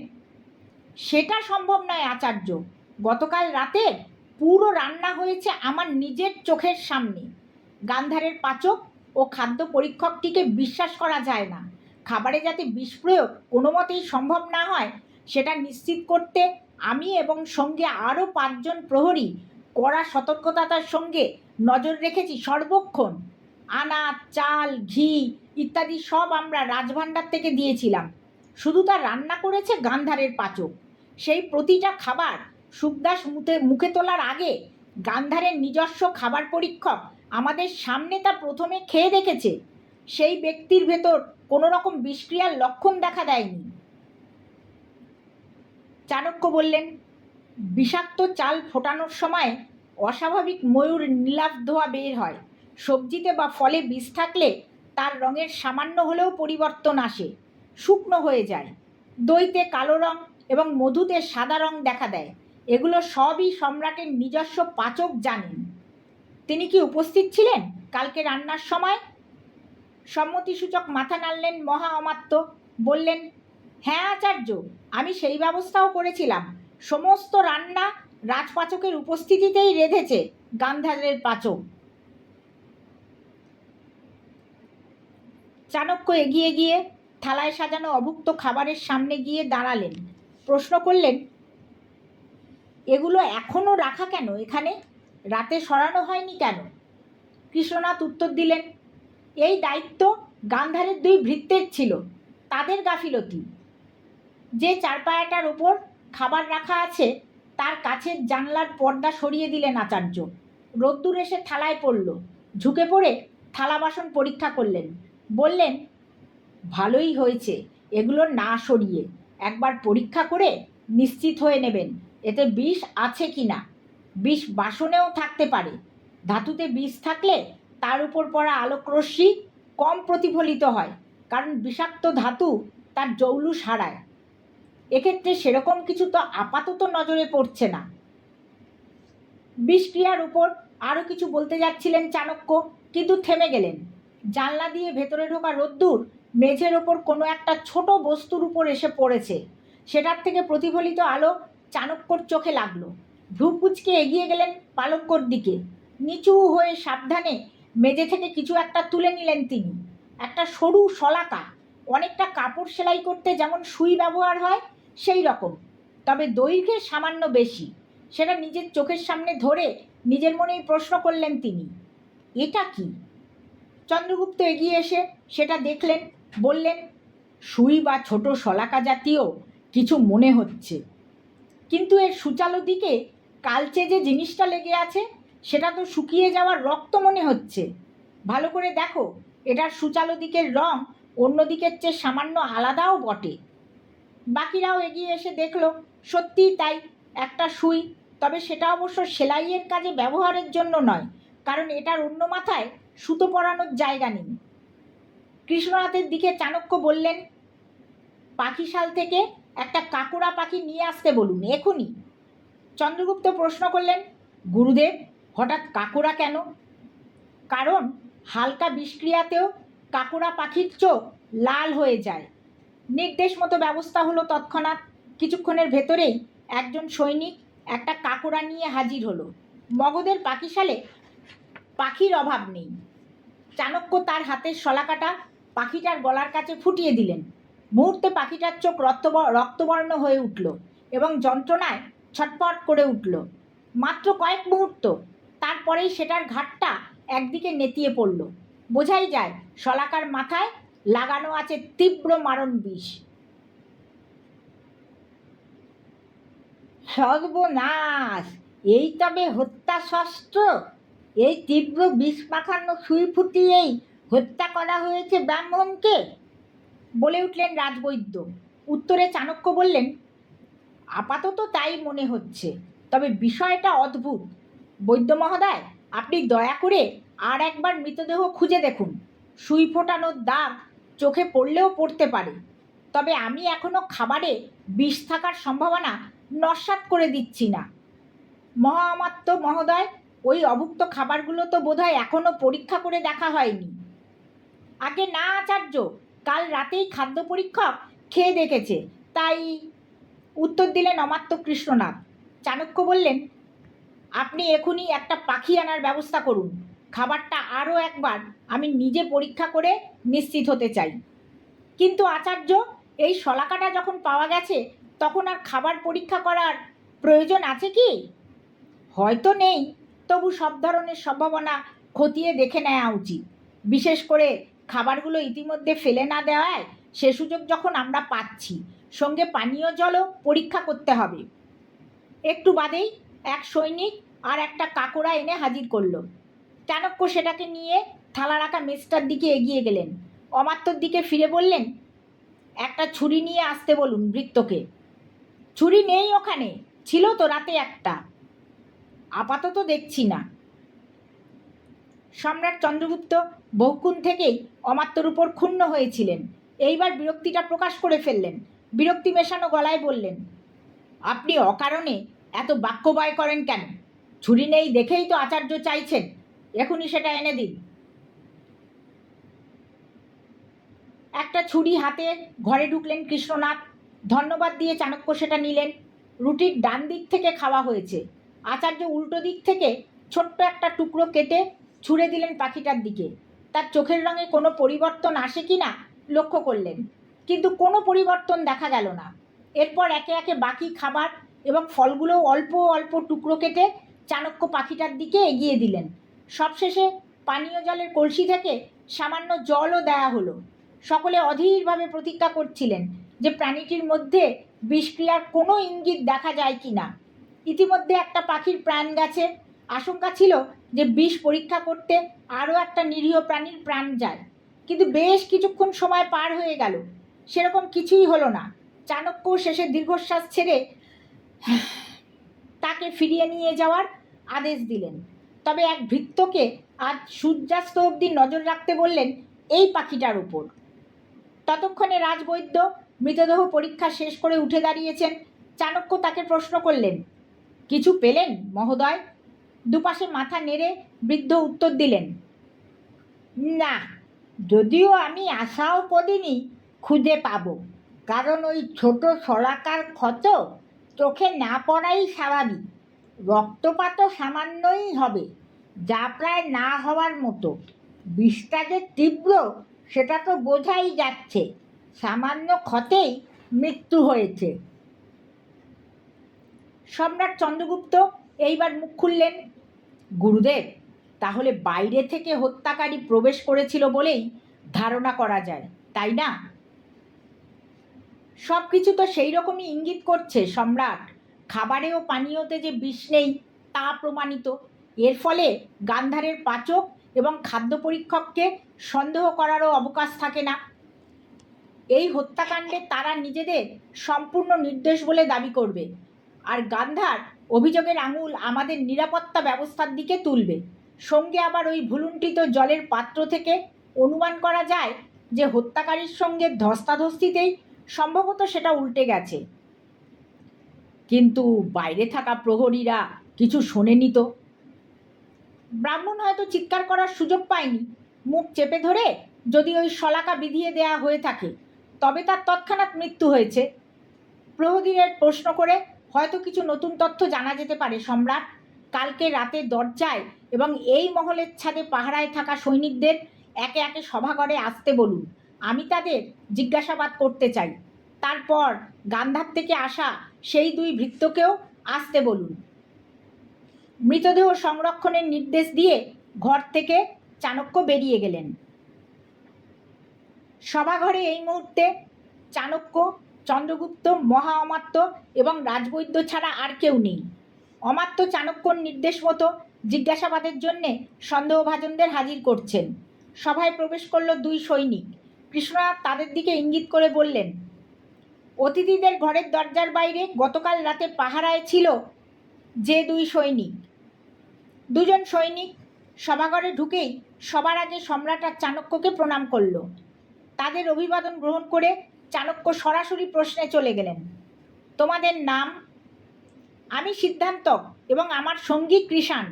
সেটা সম্ভব নয় আচার্য, গতকাল রাতের পুরো রান্না হয়েছে আমার নিজের চোখের সামনে। গান্ধারের পাচক ও খাদ্য পরীক্ষকটিকে বিশ্বাস করা যায় না। খাবারে যাতে বিষ প্রয়োগ কোনো মতেই সম্ভব না হয় সেটা নিশ্চিত করতে আমি এবং সঙ্গে আরও 5 জন প্রহরী কড়া সতর্কতার সঙ্গে নজর রেখেছি সর্বক্ষণ। আনাজ, চাল, ঘি ইত্যাদি সব আমরা রাজভাণ্ডার থেকে দিয়েছিলাম। শুধু তা রান্না করেছে গান্ধারের পাচক। সেই প্রতিটা খাবার সুখদাস মুখে তোলার আগে গান্ধারের নিজস্ব খাবার পরীক্ষক আমাদের সামনে তা প্রথমে খেয়ে দেখেছে। সেই ব্যক্তির ভেতর কোনো রকম বিষক্রিয়ার লক্ষণ দেখা দেয়নি। চাণক্য বললেন, বিষাক্ত চাল ফোটানোর সময় অস্বাভাবিক ময়ূর নীলাভ ধোঁয়া বের হয়। সবজিতে বা ফলে বিষ থাকলে তার রঙের সামান্য হলেও পরিবর্তন আসে, শুকনো হয়ে যায়। দইতে কালো রং এবং মধুতে সাদা রং দেখা দেয়। এগুলো সবই সম্রাটের নিজস্ব পাচক জানেন। তিনি কি উপস্থিত ছিলেন কালকে রান্নার সময়? সম্মতিসূচক মাথা নাড়লেন মহা অমাত্য। বললেন, হ্যাঁ আচার্য, আমি সেই ব্যবস্থাও করেছিলাম। সমস্ত রান্না রাজপাচকের উপস্থিতিতেই রেঁধেছে গান্ধারের পাচক। চাণক্য এগিয়ে গিয়ে থালায় সাজানো অভুক্ত খাবারের সামনে গিয়ে দাঁড়ালেন। প্রশ্ন করলেন, এগুলো এখনও রাখা কেন এখানে? রাতে সরানো হয়নি কেন? কৃষ্ণনাথ উত্তর দিলেন, এই দায়িত্ব গান্ধারের 2 ভৃত্যের ছিল, তাদের গাফিলতি। যে চারপায়াটার ওপর খাবার রাখা আছে তার কাছের জানলার পর্দা সরিয়ে দিলেন আচার্য। রোদ্দুর এসে থালায় পড়ল। ঝুঁকে পড়ে থালা বাসন পরীক্ষা করলেন। বললেন, ভালোই হয়েছে এগুলো না সরিয়ে। একবার পরীক্ষা করে নিশ্চিত হয়ে নেবেন এতে বিষ আছে কি না। বিষ বাসনেও থাকতে পারে। ধাতুতে বিষ থাকলে তার উপর পড়া আলোকরশ্মি কম প্রতিফলিত হয়, কারণ বিষাক্ত ধাতু তার জৌলুস হারায়। এক্ষেত্রে সেরকম কিছু তো আপাতত নজরে পড়ছে না। বিষক্রিয়ার উপর আরও কিছু বলতে যাচ্ছিলেন চাণক্য, কিন্তু থেমে গেলেন। জানলা দিয়ে ভেতরে ঢোকা রোদ্দুর মেঝের ওপর কোনো একটা ছোট বস্তুর উপর এসে পড়েছে। সেটার থেকে প্রতিফলিত আলো চাণক্যর চোখে লাগলো। ভ্রু কুঁচকে এগিয়ে গেলেন পালঙ্কর দিকে। নিচু হয়ে সাবধানে মেঝে থেকে কিছু একটা তুলে নিলেন তিনি। একটা সরু শলাকা, অনেকটা কাপড় সেলাই করতে যেমন সুই ব্যবহার হয় সেই রকম, তবে দৈর্ঘ্যে সামান্য বেশি। সেটা নিজের চোখের সামনে ধরে নিজের মনেই প্রশ্ন করলেন তিনি, এটা কি? চন্দ্রগুপ্ত এগিয়ে এসে সেটা দেখলেন। বললেন, সুই বা ছোট শলাকা জাতীয় কিছু মনে হচ্ছে, কিন্তু এর সূচালো দিকে কালচে যে জিনিসটা লেগে আছে সেটা তো শুকিয়ে যাওয়ার রক্ত মনে হচ্ছে। ভালো করে দেখো, এটার সূচালো দিকের রং অন্য দিকের চেয়ে সামান্য আলাদাও বটে। বাকিরাও এগিয়ে এসে দেখল সত্যিই তাই, একটা সুই। তবে সেটা অবশ্য সেলাইয়ের কাজে ব্যবহারের জন্য নয়, কারণ এটার অন্য মাথায় সুতো পরানোর জায়গা নেই। কৃষ্ণনাথের দিকে চাণক্য বললেন, পাখিশাল থেকে একটা কাকুরা পাখি নিয়ে আসতে বলুন এখনই। চন্দ্রগুপ্ত প্রশ্ন করলেন, গুরুদেব, হঠাৎ কাকুরা কেন? কারণ হালকা বিষক্রিয়াতেও কাকুরা পাখির চোখ লাল হয়ে যায়। নির্দেশ মতো ব্যবস্থা হলো তৎক্ষণাৎ। কিছুক্ষণের ভেতরেই একজন সৈনিক একটা কাকুরা নিয়ে হাজির হলো। মগধের পাখিশালে পাখির অভাব নেই। চাণক্য তার হাতের শলাকাটা পাখিটার গলার কাছে ফুটিয়ে দিলেন। মুহূর্তে পাখিটার চোখ রক্তবর্ণ হয়ে উঠল এবং যন্ত্রণায় ছটফট করে উঠল। মাত্র কয়েক মুহূর্ত, তারপরেই সেটার ঘাটটা একদিকে নেতিয়ে পড়ল। বোঝাই যায় শলাকার মাথায় লাগানো আছে তীব্র মারণ বিষ। সর্বনাশ! এই তবে হত্যা শস্ত্র! এই তীব্র বিষ মাখানো সুই ফুটিয়েই হত্যা করা হয়েছে ব্রাহ্মণকে, বলে উঠলেন রাজবৈদ্য। উত্তরে চাণক্য বললেন, আপাতত তাই মনে হচ্ছে, তবে বিষয়টা অদ্ভুত। বৈদ্য মহোদয়, আপনি দয়া করে আর একবার মৃতদেহ খুঁজে দেখুন। সুই ফোটানোর দাগ চোখে পড়লেও পড়তে পারে, তবে আমি এখনো খাবারে বিষ থাকার সম্ভাবনা নস্যাৎ করে দিচ্ছি না। মহামাত্য মহোদয়, ওই অভুক্ত খাবারগুলো তো বোধহয় এখনো পরীক্ষা করে দেখা হয়নি। আগে না আচার্য, কাল রাতেই খাদ্য পরীক্ষক খেয়ে দেখেছে, তাই উত্তর দিলেন অমাত্য কৃষ্ণনাথ। চাণক্য বললেন, আপনি এখনই একটা পাখি আনার ব্যবস্থা করুন। খাবারটা আরও একবার আমি নিজে পরীক্ষা করে নিশ্চিত হতে চাই। কিন্তু আচার্য, এই শলাকাটা যখন পাওয়া গেছে তখন আর খাবার পরীক্ষা করার প্রয়োজন আছে কি? হয়তো নেই, তবু সব ধরনের সম্ভাবনা খতিয়ে দেখে নেওয়া উচিত। বিশেষ করে খাবারগুলো ইতিমধ্যে ফেলে না দেওয়ায় সে সুযোগ যখন আমরা পাচ্ছি, সঙ্গে পানীয় জলও পরীক্ষা করতে হবে। একটু বাদেই এক সৈনিক আর একটা কাকড়া এনে হাজির করলো। চাণক্য সেটাকে নিয়ে থালা রাখা মেজটার দিকে এগিয়ে গেলেন। অমাত্যর দিকে ফিরে বললেন, একটা ছুরি নিয়ে আসতে বলুন ভৃত্যকে। ছুরি নেই ওখানে, ছিল তো রাতে একটা, আপাতত দেখছি না। সম্রাট চন্দ্রগুপ্ত বহুক্ষণ থেকেই অমাত্যর উপর ক্ষুণ্ণ হয়েছিলেন, এইবার বিরক্তিটা প্রকাশ করে ফেললেন। বিরক্তি মেশানো গলায় বললেন, আপনি অকারণে এত বাক্য ব্যয় করেন কেন? ছুরি নেই দেখেই তো আচার্য চাইছেন, এখনই সেটা এনে দিন। একটা ছুরি হাতে ঘরে ঢুকলেন কৃষ্ণনাথ। ধন্যবাদ দিয়ে চাণক্য সেটা নিলেন। রুটির ডান দিক থেকে খাওয়া হয়েছে। আচার্য উল্টো দিক থেকে ছোট্ট একটা টুকরো কেটে ছুঁড়ে দিলেন পাখিটার দিকে। তার চোখের রঙে কোনো পরিবর্তন আসে কি না লক্ষ্য করলেন, কিন্তু কোনো পরিবর্তন দেখা গেল না। এরপর একে একে বাকি খাবার এবং ফলগুলো অল্প অল্প টুকরো কেটে চাণক্য পাখিটার দিকে এগিয়ে দিলেন। সবশেষে পানীয় জলের কলসি থেকে সামান্য জলও দেয়া হলো। সকলে অধীরভাবে প্রতীক্ষা করছিলেন যে প্রাণীটির মধ্যে বিষক্রিয়ার কোনো ইঙ্গিত দেখা যায় কি না। ইতিমধ্যে একটা পাখির প্রাণ গেছে। আশঙ্কা ছিল যে বিষ পরীক্ষা করতে আরও একটা নিরীহ প্রাণীর প্রাণ যায়, কিন্তু বেশ কিছুক্ষণ সময় পার হয়ে গেল, সেরকম কিছুই হলো না। চাণক্য শেষে দীর্ঘশ্বাস ছেড়ে তাকে ফিরিয়ে নিয়ে যাওয়ার আদেশ দিলেন। তবে এক ভৃত্যকে আজ সূর্যাস্ত অবধি নজর রাখতে বললেন এই পাখিটার উপর। ততক্ষণে রাজবৈদ্য মৃতদেহ পরীক্ষা শেষ করে উঠে দাঁড়িয়েছেন। চাণক্য তাকে প্রশ্ন করলেন, কিছু পেলেন মহোদয়? দুপাশে মাথা নেড়ে বৃদ্ধ উত্তর দিলেন, না, যদিও আমি আশাও করিনি খুঁজে পাব, কারণ ওই ছোট শলাকার ক্ষত চোখে না পড়াই স্বাভাবিক। রক্তপাতও সামান্যই হবে, যা প্রায় না হওয়ার মতো। বিষটা যে তীব্র সেটা তো বোঝাই যাচ্ছে। সামান্য ক্ষতেই মৃত্যু হয়েছে। সম্রাট চন্দ্রগুপ্ত এইবার মুখ খুললেন, গুরুদেব, তাহলে বাইরে থেকে হত্যাকারী প্রবেশ করেছিল বলেই ধারণা করা যায়, তাই না? সব কিছু তো সেই রকমই ইঙ্গিত করছে সম্রাট। খাবারে ও পানীয়তে যে বিষ নেই তা প্রমাণিত। এর ফলে গান্ধারের পাচক এবং খাদ্য পরীক্ষককে সন্দেহ করারও অবকাশ থাকে না। এই হত্যাকাণ্ডে তারা নিজেদের সম্পূর্ণ নির্দোষ বলে দাবি করবে, আর গান্ধার অভিযোগের আঙুল আমাদের নিরাপত্তা ব্যবস্থার দিকে তুলবে। সঙ্গে আবার ওই ভুলুণ্ঠিত জলের পাত্র থেকে অনুমান করা যায় যে হত্যাকারীর সঙ্গে ধস্তাধস্তিতেই সম্ভবত সেটা উল্টে গেছে। কিন্তু বাইরে থাকা প্রহরীরা কিছু শোনেনি তো। ব্রাহ্মণ হয়তো চিৎকার করার সুযোগ পায়নি। মুখ চেপে ধরে যদি ওই শলাকা বিধিয়ে দেয়া হয়ে থাকে তবে তার তৎক্ষণাৎ মৃত্যু হয়েছে। প্রহরীদের প্রশ্ন করে হয়তো কিছু নতুন তথ্য জানা যেতে পারে সম্রাট। কালকে রাতে দরজায় এবং এই মহলের ছাদে পাহারায় থাকা সৈনিকদের একে একে সভাঘরে আসতে বলুন। আমি তাদের জিজ্ঞাসাবাদ করতে চাই। তারপর গান্ধার থেকে আসা সেই দুই ভৃত্যকেও আসতে বলুন। মৃতদেহ সংরক্ষণের নির্দেশ দিয়ে ঘর থেকে চাণক্য বেরিয়ে গেলেন। সভাঘরে এই মুহূর্তে চাণক্য, চন্দ্রগুপ্ত, মহা অমাত্য এবং রাজবৈদ্য ছাড়া আর কেউ নেই। অমাত্য চাণক্যর নির্দেশ মতো জিজ্ঞাসাবাদের জন্যে সন্দেহভাজনদের হাজির করছেন। সভায় প্রবেশ করল দুই সৈনিক। কৃষ্ণনাথ তাদের দিকে ইঙ্গিত করে বললেন, অতিথিদের ঘরের দরজার বাইরে গতকাল রাতে পাহারায় ছিল যে দুই সৈনিক, দুজন সৈনিক সভাঘরে ঢুকেই সবার আগে সম্রাট আর চাণক্যকে প্রণাম করল। তাদের অভিবাদন গ্রহণ করে চাণক্য সরাসরি প্রশ্নে চলে গেলেন। তোমাদের নাম? আমি সিদ্ধান্তক এবং আমার সঙ্গী কৃষাণ।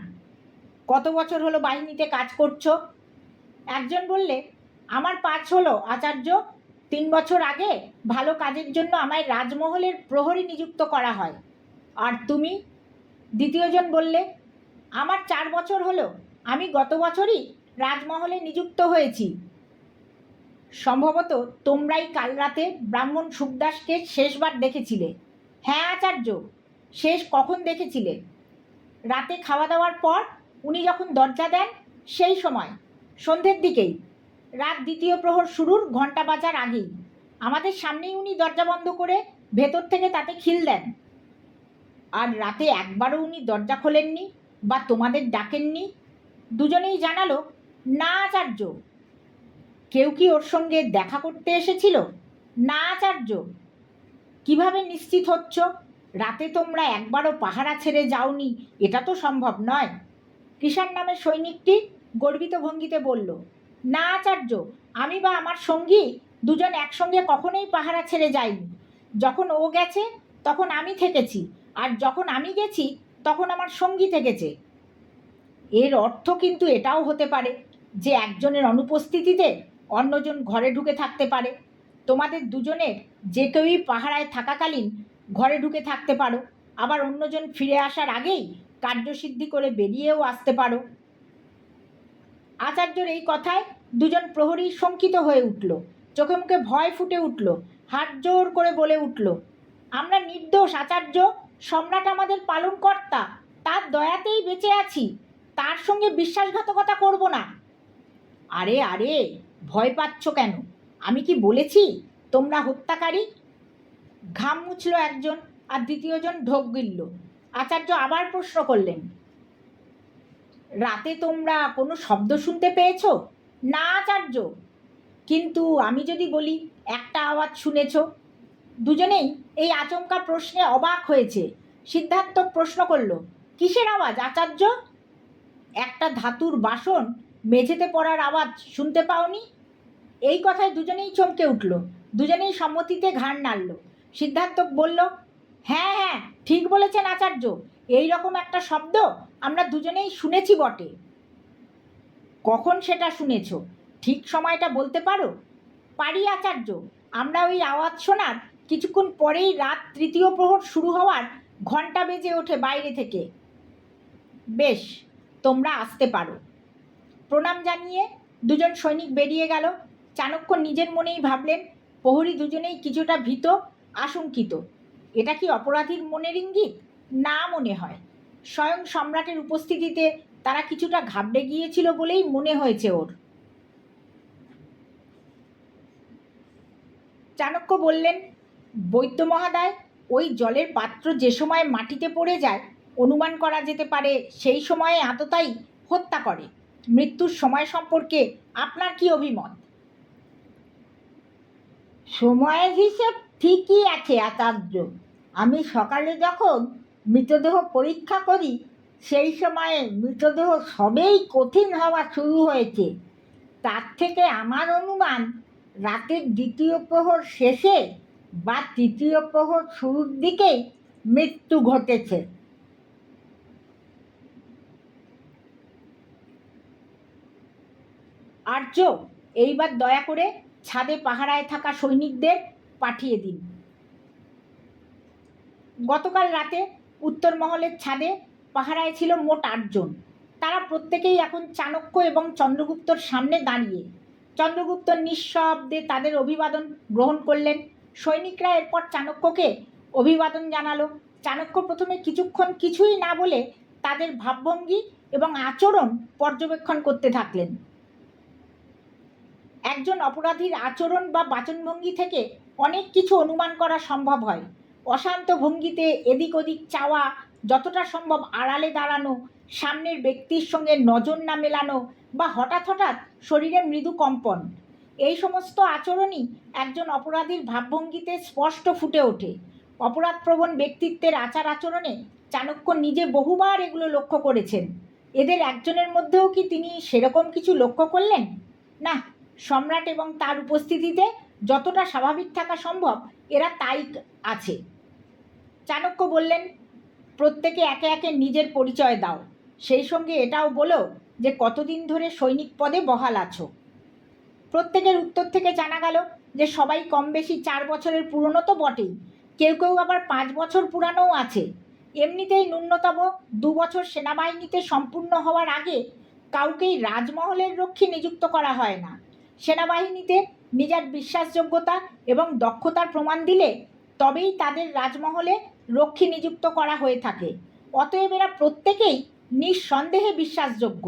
কত বছর হলো বাহিনীতে কাজ করছো? একজন বললে, আমার 5 হলো আচার্য। 3 বছর আগে ভালো কাজের জন্য আমায় রাজমহলের প্রহরী নিযুক্ত করা হয়। আর তুমি? দ্বিতীয়জন বললে, আমার 4 বছর হলো। আমি গত বছরই রাজমহলে নিযুক্ত হয়েছি। সম্ভবত তোমরাই কাল রাতে ব্রাহ্মণ সুখদাসকে শেষবার দেখেছিলে। হ্যাঁ আচার্য। শেষ কখন দেখেছিলে? রাতে খাওয়া দাওয়ার পর উনি যখন দরজা দেন সেই সময়, সন্ধ্যের দিকেই, রাত 2য় প্রহর শুরুর ঘণ্টা বাজার আগেই। আমাদের সামনেই উনি দরজা বন্ধ করে ভেতর থেকে তাতে খিল দেন। আর রাতে একবারও উনি দরজা খোলেননি বা তোমাদের ডাকেননি? দুজনেই জানালো, না আচার্য। কেউ কি ওর সঙ্গে দেখা করতে এসেছিল? না আচার্য। কিভাবে নিশ্চিত হচ্ছ? রাতে তোমরা একবারও পাহারা ছেড়ে যাওনি, এটা তো সম্ভব নয়। কৃষাণ নামের সৈনিকটি গর্বিত ভঙ্গিতে বলল, না আচার্য, আমি বা আমার সঙ্গী দুজন একসঙ্গে কখনোই পাহারা ছেড়ে যাইনি। যখন ও গেছে তখন আমি থেকেছি, আর যখন আমি গেছি তখন আমার সঙ্গী থেকেছে। এর অর্থ কিন্তু এটাও হতে পারে যে একজনের অনুপস্থিতিতে অন্যজন ঘরে ঢুকে থাকতে পারে। তোমাদের দুজনের যে কেউই পাহারায় থাকাকালীন ঘরে ঢুকে থাকতে পারো, আবার অন্যজন ফিরে আসার আগেই কার্যসিদ্ধি করে বেরিয়েও আসতে পারো। আচার্যর এই কথায় দুজন প্রহরী শঙ্কিত হয়ে উঠল, চোখে মুখে ভয় ফুটে উঠল, হাত জোর করে বলে উঠল, আমরা নির্দোষ আচার্য। সম্রাট আমাদের পালনকর্তা, তার দয়াতেই বেঁচে আছি। তার সঙ্গে বিশ্বাসঘাতকতা করব না। আরে আরে, ভয় পাচ্ছ কেন? আমি কি বলেছি তোমরা হত্যাকারী? ঘাম মুছল একজন, আর দ্বিতীয়জন ঢোক গিলল। আচার্য আবার প্রশ্ন করলেন, রাতে তোমরা কোনো শব্দ শুনতে পেয়েছ? না আচার্য। কিন্তু আমি যদি বলি একটা আওয়াজ শুনেছ? দুজনেই এই আচমকা প্রশ্নে অবাক হয়েছে। সিদ্ধার্থ প্রশ্ন করল, কিসের আওয়াজ আচার্য? একটা ধাতুর বাসন মেঝেতে পড়ার আওয়াজ শুনতে পাওনি? এই কথায় দুজনেই চমকে উঠল, দুজনেই সম্মতিতে ঘাড় নাড়ল। সিদ্ধার্থ বলল, হ্যাঁ হ্যাঁ, ঠিক বলেছেন আচার্য, এই রকম একটা শব্দ আমরা দুজনেই শুনেছি বটে। কখন সেটা শুনেছ? ঠিক সময়টা বলতে পারো? পারি আচার্য। আমরা ওই আওয়াজ শোনার কিছুক্ষণ পরেই রাত 3য় প্রহর শুরু হওয়ার ঘণ্টা বেজে ওঠে বাইরে থেকে। বেশ, তোমরা আসতে পারো। প্রণাম জানিয়ে দুজন সৈনিক বেরিয়ে গেল। চাণক্য নিজের মনেই ভাবলেন, প্রহরী দুজনেই কিছুটা ভীত, আশঙ্কিত। এটা কি অপরাধীর মনের ইঙ্গিত? না মনে হয়। স্বয়ং সম্রাটের উপস্থিতিতে তারা কিছুটা ঘাবড়ে গিয়েছিল বলেই মনে হয়েছে ওর। চাণক্য বললেন, বৈদ্য মহাদয়, ওই জলের পাত্র যে সময় মাটিতে পড়ে যায় অনুমান করা যেতে পারে সেই সময়ে আততায়ী হত্যা করে। মৃত্যুর সময় সম্পর্কে আপনার কি অভিমত? সময়ের হিসেব ঠিকই আছে আচার্য। আমি সকালে যখন মৃতদেহ পরীক্ষা করি সেই সময়ে মৃতদেহ সবেই কঠিন হওয়া শুরু হয়েছে। তার থেকে আমার অনুমান রাতের 2য় প্রহর শেষে বা 3য় প্রহর শুরুর দিকেই মৃত্যু ঘটেছে। আর্য, এইবার দয়া করে ছাদে পাহারায় থাকা সৈনিকদের পাঠিয়ে দিন। গতকাল রাতে উত্তর মহলের ছাদে পাহারায় ছিল মোট 8 জন। তারা প্রত্যেকেই এখন চাণক্য এবং চন্দ্রগুপ্তর সামনে দাঁড়িয়ে। চন্দ্রগুপ্ত নিঃশব্দে তাদের অভিবাদন গ্রহণ করলেন। সৈনিকরা এরপর চাণক্যকে অভিবাদন জানালো। চাণক্য প্রথমে কিছুক্ষণ কিছুই না বলে তাদের ভাবভঙ্গি এবং আচরণ পর্যবেক্ষণ করতে থাকলেন। একজন অপরাধীর আচরণ বা বাচনভঙ্গি থেকে অনেক কিছু অনুমান করা সম্ভব হয়। অশান্ত ভঙ্গিতে এদিক ওদিক চাওয়া, যতটা সম্ভব আড়ালে দাঁড়ানো, সামনের ব্যক্তির সঙ্গে নজর না মেলানো বা হঠাৎ হঠাৎ শরীরে মৃদু কম্পন, এই সমস্ত আচরণই একজন অপরাধীর ভাবভঙ্গিতে স্পষ্ট ফুটে ওঠে। অপরাধপ্রবণ ব্যক্তিত্বের আচার আচরণে চাণক্য নিজে বহুবার এগুলো লক্ষ্য করেছেন। এদের একজনের মধ্যেও কি তিনি সেরকম কিছু লক্ষ্য করলেন? না, সম্রাট এবং তার উপস্থিতিতে যতটা স্বাভাবিক থাকা সম্ভব এরা তাই আছে। চাণক্য বললেন, প্রত্যেকে একে একে নিজের পরিচয় দাও, সেই সঙ্গে এটাও বলো যে কতদিন ধরে সৈনিক পদে বহাল আছো। প্রত্যেকের উত্তর থেকে জানা গেল যে সবাই কম বেশি 4 বছরের পুরনো তো বটেই, কেউ কেউ আবার 5 বছর পুরানোও আছে। এমনিতেই ন্যূনতম 2 বছর সেনাবাহিনীতে সম্পূর্ণ হওয়ার আগে কাউকেই রাজমহলের রক্ষী নিযুক্ত করা হয় না। সেনাবাহিনীতে নিজের বিশ্বাসযোগ্যতা এবং দক্ষতার প্রমাণ দিলে তবেই তাদের রাজমহলে রক্ষী নিযুক্ত করা হয়ে থাকে। অতএব এরা প্রত্যেকেই নিঃসন্দেহে বিশ্বাসযোগ্য।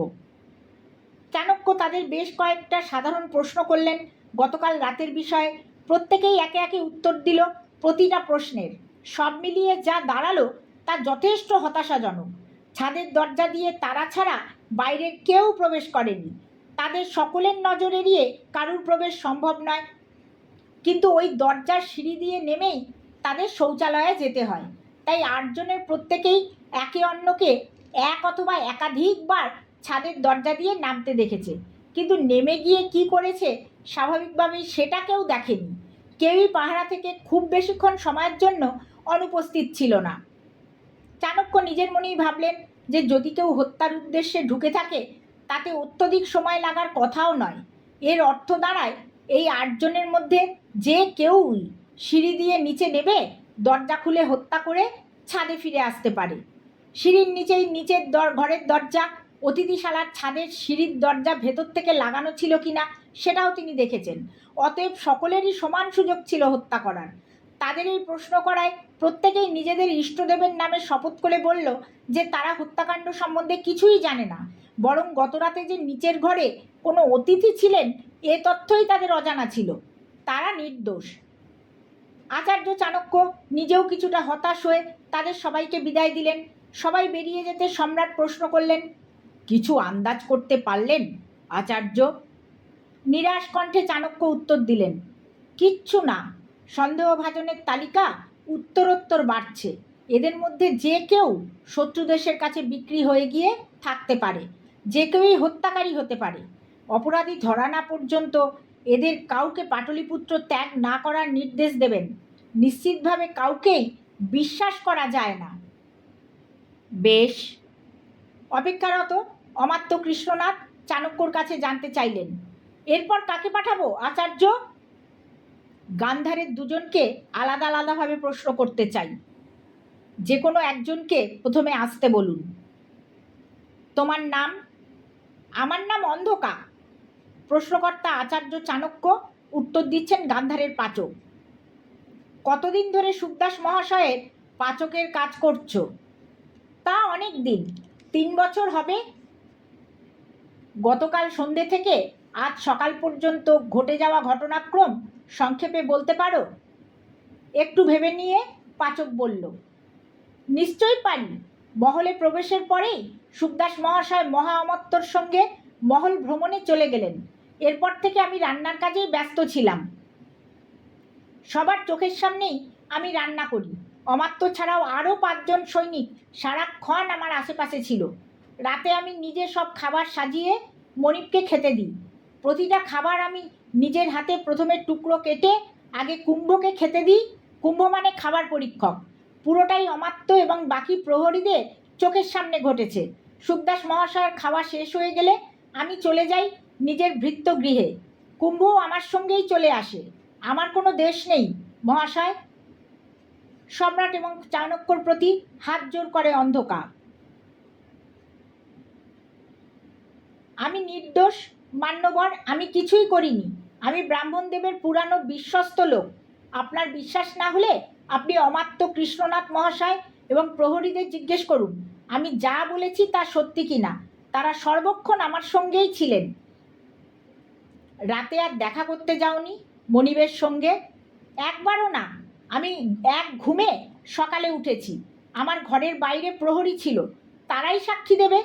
চাণক্য তাদের বেশ কয়েকটা সাধারণ প্রশ্ন করলেন গতকাল রাতের বিষয়ে। প্রত্যেকেই একে একে উত্তর দিল প্রতিটা প্রশ্নের। সব মিলিয়ে যা দাঁড়ালো তা যথেষ্ট হতাশাজনক। ছাদের দরজা দিয়ে তারা ছাড়া বাইরের কেউ প্রবেশ করেনি। তাদের সকলের নজর এড়িয়ে কারুর প্রবেশ সম্ভব নয়, কিন্তু ওই দরজার সিঁড়ি দিয়ে নেমেই তাদের শৌচালয়ে যেতে হয়। তাই 8 জনের প্রত্যেকেই একে অন্যকে এক অথবা একাধিকবার ছাদের দরজা দিয়ে নামতে দেখেছে, কিন্তু নেমে গিয়ে কি করেছে স্বাভাবিকভাবেই সেটা কেউ দেখেনি। কেউই পাহারা থেকে খুব বেশিক্ষণ সময়ের জন্য অনুপস্থিত ছিল না। চাণক্য নিজের মনেই ভাবলেন যে যদি কেউ হত্যার উদ্দেশ্যে ঢুকে থাকে তাতে অত্যধিক সময় লাগার কথাও নয়। এর অর্থ দাঁড়ায় এই 8 জনের মধ্যে যে কেউই সিঁড়ি দিয়ে নিচে নেবে দরজা খুলে হত্যা করে ছাদে ফিরে আসতে পারে। সিঁড়ির নিচেই নিচের ঘরের দরজা, অতিথিশালার ছাদের সিঁড়ির দরজা ভেতর থেকে লাগানো ছিল কিনা সেটাও তিনি দেখেছেন। অতএব সকলেরই সমান সুযোগ ছিল হত্যা করার। তাদের এই প্রশ্ন করায় প্রত্যেকেই নিজেদের ইষ্টদেবের নামে শপথ করে বলল যে তারা হত্যাকাণ্ড সম্বন্ধে কিছুই জানে না, বরং গতরাতে যে নিচের ঘরে কোনো অতিথি ছিলেন এ তথ্যই তাদের অজানা ছিল। তারা নির্দোষ। আচার্য চাণক্য নিজেও কিছুটা হতাশ হয়ে তাদের সবাইকে বিদায় দিলেন। সবাই বেরিয়ে যেতে সম্রাট প্রশ্ন করলেন, কিছু আন্দাজ করতে পারলেন আচার্য? নিরাশ কণ্ঠে চাণক্য উত্তর দিলেন, কিচ্ছু না। সন্দেহভাজনের তালিকা উত্তরোত্তর বাড়ছে। এদের মধ্যে যে কেউ শত্রু দেশের কাছে বিক্রি হয়ে গিয়ে থাকতে পারে, যে কেউই হত্যাকারী হতে পারে। অপরাধী ধরা না পর্যন্ত এদের কাউকে পাটলিপুত্র ত্যাগ না করার নির্দেশ দেবেন। নিশ্চিতভাবে কাউকেই বিশ্বাস করা যায় না। বেশ। অপেক্ষারত অমাত্য কৃষ্ণনাথ চাণক্যর কাছে জানতে চাইলেন, এরপর কাকে পাঠাবো আচার্য? গান্ধারের দুজনকে আলাদা আলাদাভাবে প্রশ্ন করতে চাই। যে কোনো একজনকে প্রথমে আসতে বলুন। তোমার নাম? আমার নাম অন্ধকা। প্রশ্নকর্তা আচার্য চাণক্য উত্তর দিচ্ছেন গান্ধারের পাচক। কতদিন ধরে সুখদাস মহাশয়ের পাচকের কাজ করছো? তা অনেক দিন, 3 বছর হবে। গতকাল সন্ধ্যে থেকে আজ সকাল পর্যন্ত ঘটে যাওয়া ঘটনাক্রম সংক্ষেপে বলতে পারো? একটু ভেবে নিয়ে পাচক বলল, নিশ্চয়ই পারি। মহলে প্রবেশের পরেই সুখদাস মহাশয় মহা অমাত্যর সঙ্গে মহল ভ্রমণে চলে গেলেন। এরপর থেকে আমি রান্নার কাজেই ব্যস্ত ছিলাম। সবার চোখের সামনেই আমি রান্না করি। অমাত্য ছাড়াও আরও 5 জন সৈনিক সারাক্ষণ আমার আশেপাশে ছিল। রাতে আমি নিজে সব খাবার সাজিয়ে মনিবকে খেতে দিই। প্রতিটা খাবার আমি নিজের হাতে প্রথমে টুকরো কেটে আগে কুম্ভকে খেতে দিই। কুম্ভ মানে খাবার পরীক্ষক। পুরোটাই অমাত্য এবং বাকি প্রহরীদের চোখের সামনে ঘটেছে। সুখদাস মহাশয়ের খাওয়া শেষ হয়ে গেলে আমি চলে যাই নিজের ভৃত্যগৃহে। কুম্ভও আমার সঙ্গেই চলে আসে। আমার কোনো দেশ নেই মহাশয়। সম্রাট এবং চাণক্যর প্রতি হাত জোর করে অন্ধকার। আমি নির্দোষ মান্যবর, আমি কিছুই করিনি। আমি ব্রাহ্মণদেবের পুরানো বিশ্বস্ত লোক। আপনার বিশ্বাস না হলে আপনি অমাত্য কৃষ্ণনাথ মহাশয় এবং প্রহরীদের জিজ্ঞেস করুন আমি যা বলেছি তা সত্যি কিনা। তারা সর্বক্ষণ আমার সঙ্গেই ছিলেন। রাতে আর দেখা করতে যাওনি মনিবের সঙ্গে? একবারও না। আমি এক ঘুমে সকালে উঠেছি। আমার ঘরের বাইরে প্রহরী ছিল, তারাই সাক্ষী দেবে।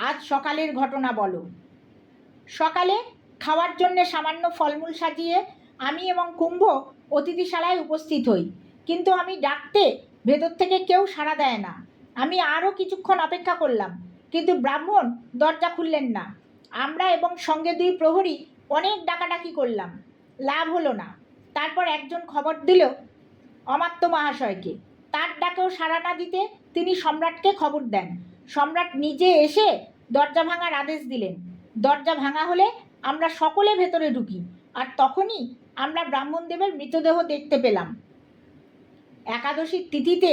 আজ সকালের ঘটনা বলো। সকালে খাওয়ার জন্যে সামান্য ফলমূল সাজিয়ে আমি এবং কুম্ভ অতিথিশালায় উপস্থিত হই, কিন্তু আমি ডাকতে ভেতর থেকে কেউ সাড়া দেয় না। আমি আরও কিছুক্ষণ অপেক্ষা করলাম, কিন্তু ব্রাহ্মণ দরজা খুললেন না। আমরা এবং সঙ্গে 2 প্রহরী অনেক ডাকাডাকি করলাম, লাভ হলো না। তারপর একজন খবর দিল অমাত্য মহাশয়কে। তার ডাকেও সাড়া না দিতে তিনি সম্রাটকে খবর দেন। সম্রাট নিজে এসে দরজা ভাঙার আদেশ দিলেন। দরজা ভাঙা হলে আমরা সকলে ভেতরে ঢুকি, আর তখনই আমরা ব্রাহ্মণদেবের মৃতদেহ দেখতে পেলাম। একাদশীর তিথিতে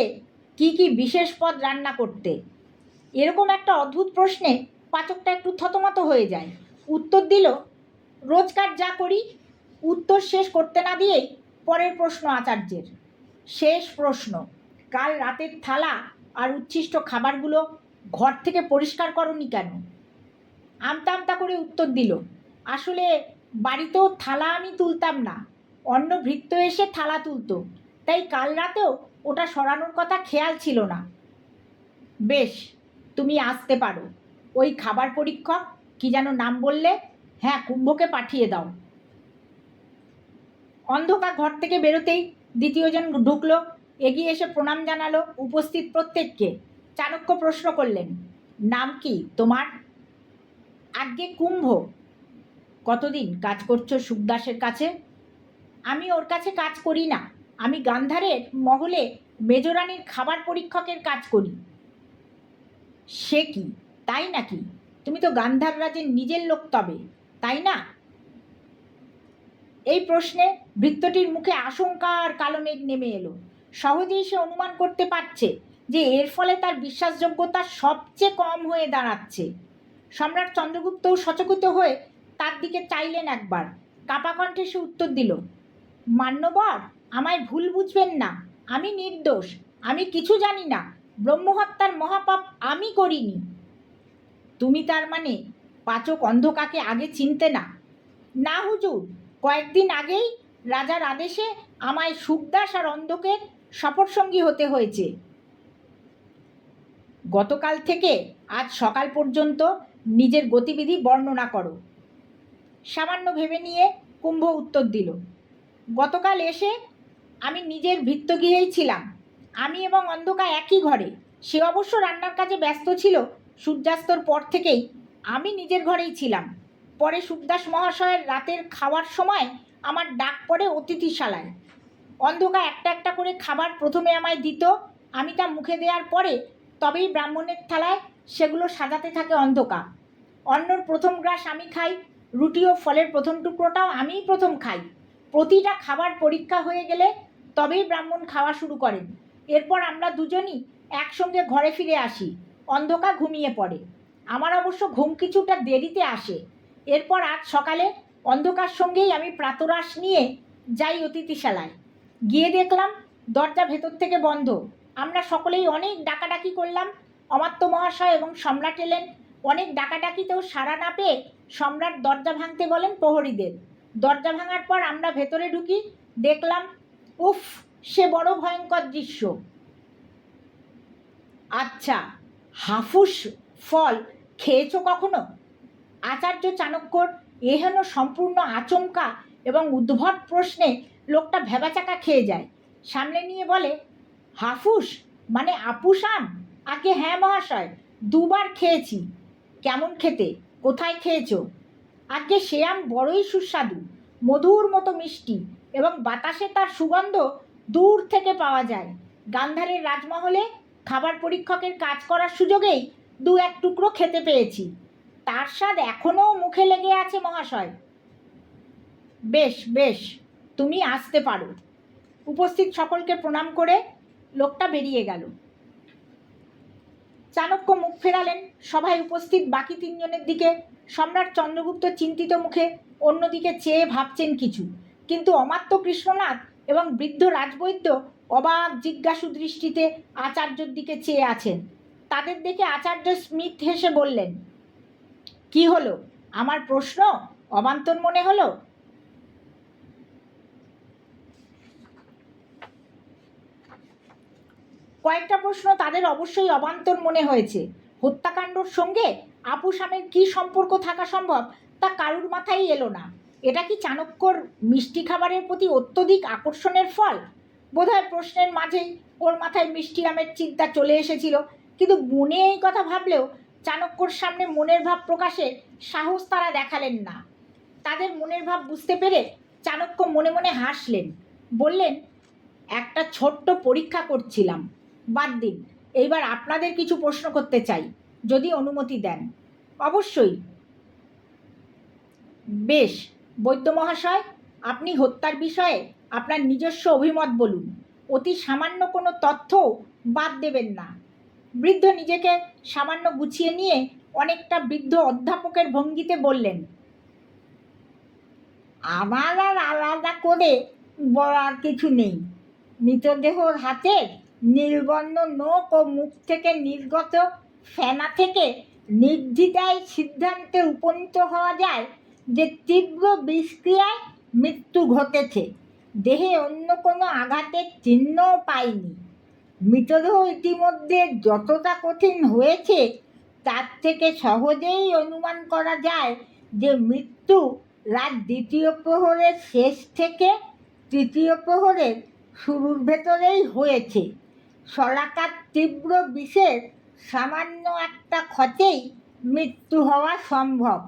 কি বিশেষ পদ রান্না করতে? এরকম একটা অদ্ভুত প্রশ্নে পাচকটা একটু থতমত হয়ে যায়। উত্তর দিল, রোজকার যা করি। উত্তর শেষ করতে না দিয়েই পরের প্রশ্ন আচার্যের। শেষ প্রশ্ন, কাল রাতের থালা আর উচ্ছিষ্ট খাবারগুলো ঘর থেকে পরিষ্কার করনি কেন? আমতা আমতা করে উত্তর দিল, আসলে বাড়িতেও থালা আমি তুলতাম না, অন্য ভৃত্য এসে থালা তুলতো, তাই কাল রাতেও ওটা সরানোর কথা খেয়াল ছিল না। বেশ, তুমি আসতে পারো। ওই খাবার পরীক্ষক, কি যেন নাম বললে? হ্যাঁ, কুম্ভকে পাঠিয়ে দাও। অন্ধকার ঘর থেকে বেরোতেই দ্বিতীয়জন ঢুকলো, এগিয়ে এসে প্রণাম জানালো উপস্থিত প্রত্যেককে। চাণক্য প্রশ্ন করলেন, নাম কি তোমার? আজ্ঞে কুম্ভ। কতদিন কাজ করছো সুখদাসের কাছে? আমি ওর কাছে কাজ করি না, আমি গান্ধারের মহলে মেজরানির খাবার পরীক্ষকের কাজ করি। সে কি, তাই নাকি? তুমি তো গান্ধার রাজের নিজের লোক তবে, তাই না? এই প্রশ্নে ভৃত্যটির মুখে আশঙ্কার কালো মেঘ নেমে এলো। সহজেই সে অনুমান করতে পারছে যে এর ফলে তার বিশ্বাসযোগ্যতা সবচেয়ে কম হয়ে দাঁড়াচ্ছে। সম্রাট চন্দ্রগুপ্তও সচকিত হয়ে তার দিকে চাইলেন একবার। কাপা কণ্ঠে সে উত্তর দিল, মান্যবর, আমায় ভুল বুঝবেন না, আমি নির্দোষ, আমি কিছু জানি না, ব্রহ্মহত্যার মহাপাপ আমি করিনি। তুমি তার মানে পাচক অন্ধকাকে আগে চিনতে না? না হুজুর, কয়েকদিন আগেই রাজার আদেশে আমায় সুখদাস আর অন্ধকের সফরসঙ্গী হতে হয়েছে। গতকাল থেকে আজ সকাল পর্যন্ত নিজের গতিবিধি বর্ণনা করো। সামান্য ভেবে নিয়ে কুম্ভ উত্তর দিল, গতকাল এসে আমি নিজের ভৃত্যগৃহেই ছিলাম। আমি এবং অন্ধকা একই ঘরে। সে অবশ্য রান্নার কাজে ব্যস্ত ছিল। সূর্যাস্তর পর থেকেই আমি নিজের ঘরেই ছিলাম। পরে সুখদাস মহাশয়ের রাতের খাওয়ার সময় আমার ডাক পড়ে অতিথিশালায়। অন্ধকা একটা একটা করে খাবার প্রথমে আমায় দিত। আমি তা মুখে দেওয়ার পরে তবেই ব্রাহ্মণের থালায় সেগুলো সাজাতে থাকে অন্ধকা। অন্নর প্রথম গ্রাস আমি খাই, রুটি ও ফলের প্রথম টুকরোটাও আমিই প্রথম খাই। প্রতিটা খাবার পরীক্ষা হয়ে গেলে তবেই ব্রাহ্মণ খাওয়া শুরু করেন। এরপর আমরা দুজনই একসঙ্গে ঘরে ফিরে আসি। অন্ধকা ঘুমিয়ে পড়ে। আমার অবশ্য ঘুম কিছুটা দেরিতে আসে। এরপর আজ সকালে অন্ধকার সঙ্গেই আমি প্রাতরাশ নিয়ে যাই অতিথিশালায়। গিয়ে দেখলাম দরজা ভেতর থেকে বন্ধ। আমরা সকলেই অনেক ডাকাডাকি করলাম। অমাত্য মহাশয় এবং সম্রাট এলেন। অনেক ডাকাডাকিতেও সাড়া না পেয়ে সম্রাট দরজা ভাঙতে বলেন প্রহরীদের। দরজা ভাঙার পর আমরা ভেতরে ঢুকি। দেখলাম, উফ, সে বড় ভয়ঙ্কর দৃশ্য। আচ্ছা, হাফুস ফল খেয়েছো কখনো? আচার্য চাণক্যর এহেন সম্পূর্ণ আচমকা এবং উদ্ভট প্রশ্নে লোকটা ভ্যাবাচাকা খেয়ে যায়। সামনে নিয়ে বলে, হাফুস মানে আপুস আম? আগে হ্যাঁ মহাশয়, 2 বার খেয়েছি। কেমন খেতে? কোথায় খেয়েছো? আগে সে আম বড়ই সুস্বাদু, মধুর মতো মিষ্টি, এবং বাতাসে তার সুগন্ধ দূর থেকে পাওয়া যায়। গান্ধারের রাজমহলে খাবার পরীক্ষকের কাজ করার সুযোগেই 2-1 টুকরো খেতে পেয়েছি। তার স্বাদ এখনও মুখে লেগে আছে মহাশয়। বেশ বেশ, তুমি আসতে পারো। উপস্থিত সকলকে প্রণাম করে লোকটা বেরিয়ে গেল। চাণক্য মুখ ফেরালেন সভায় উপস্থিত বাকি 3 জনের দিকে। সম্রাট চন্দ্রগুপ্ত চিন্তিত মুখে অন্যদিকে চেয়ে ভাবছেন কিছু, কিন্তু অমাত্য কৃষ্ণনাথ এবং বৃদ্ধ রাজবৈদ্য অবাক জিজ্ঞাসু দৃষ্টিতে আচার্যর দিকে চেয়ে আছেন। তাদের দেখে আচার্য স্মিত হেসে বললেন, কি হলো? আমার প্রশ্ন অবান্তর মনে হলো? কয়েকটা প্রশ্ন তাদের অবশ্যই অবান্তর মনে হয়েছে। হত্যাকাণ্ডর সঙ্গে আপুসামের কী সম্পর্ক থাকা সম্ভব তা কারুর মাথায় এলো না। এটা কি চাণক্যর মিষ্টি খাবারের প্রতি অত্যধিক আকর্ষণের ফল? বোধহয় প্রশ্নের মাঝেই ওর মাথায় মিষ্টি আমের চিন্তা চলে এসেছিল, কিন্তু মনে এই কথা ভাবলেও চাণক্যর সামনে মনের ভাব প্রকাশে সাহস তারা দেখালেন না। তাদের মনের ভাব বুঝতে পেরে চাণক্য মনে মনে হাসলেন, বললেন, একটা ছোট্ট পরীক্ষা করছিলাম, বাদ দিন। এইবার আপনাদের কিছু প্রশ্ন করতে চাই, যদি অনুমতি দেন। অবশ্যই। বেশ, বৈদ্য মহাশয়, আপনি হত্যার বিষয়ে আপনার নিজস্ব অভিমত বলুন, অতি সামান্য কোনো তথ্য বাদ দেবেন না। বৃদ্ধ নিজেকে সামান্য গুছিয়ে নিয়ে অনেকটা বৃদ্ধ অধ্যাপকের ভঙ্গিতে বললেন, আমার আর আলাদা করে বলার কিছু নেই। মৃতদেহর হাতের নীলবর্ণ নখ ও মুখ থেকে নির্গত ফেনা থেকে নির্দ্বিধায় সিদ্ধান্তে উপনীত হওয়া যায় যে তীব্র বিষক্রিয়ায় মৃত্যু ঘটেছে। দেহে অন্য কোনো আঘাতের চিহ্নও পাইনি। মৃতদেহ ইতিমধ্যে যতটা কঠিন হয়েছে তার থেকে সহজেই অনুমান করা যায় যে মৃত্যু রাত দ্বিতীয় প্রহরের শেষ থেকে তৃতীয় প্রহরের শুরুর ভেতরেই হয়েছে। শলাকার তীব্র বিষের সামান্য একটা ক্ষতেই মৃত্যু হওয়া সম্ভব।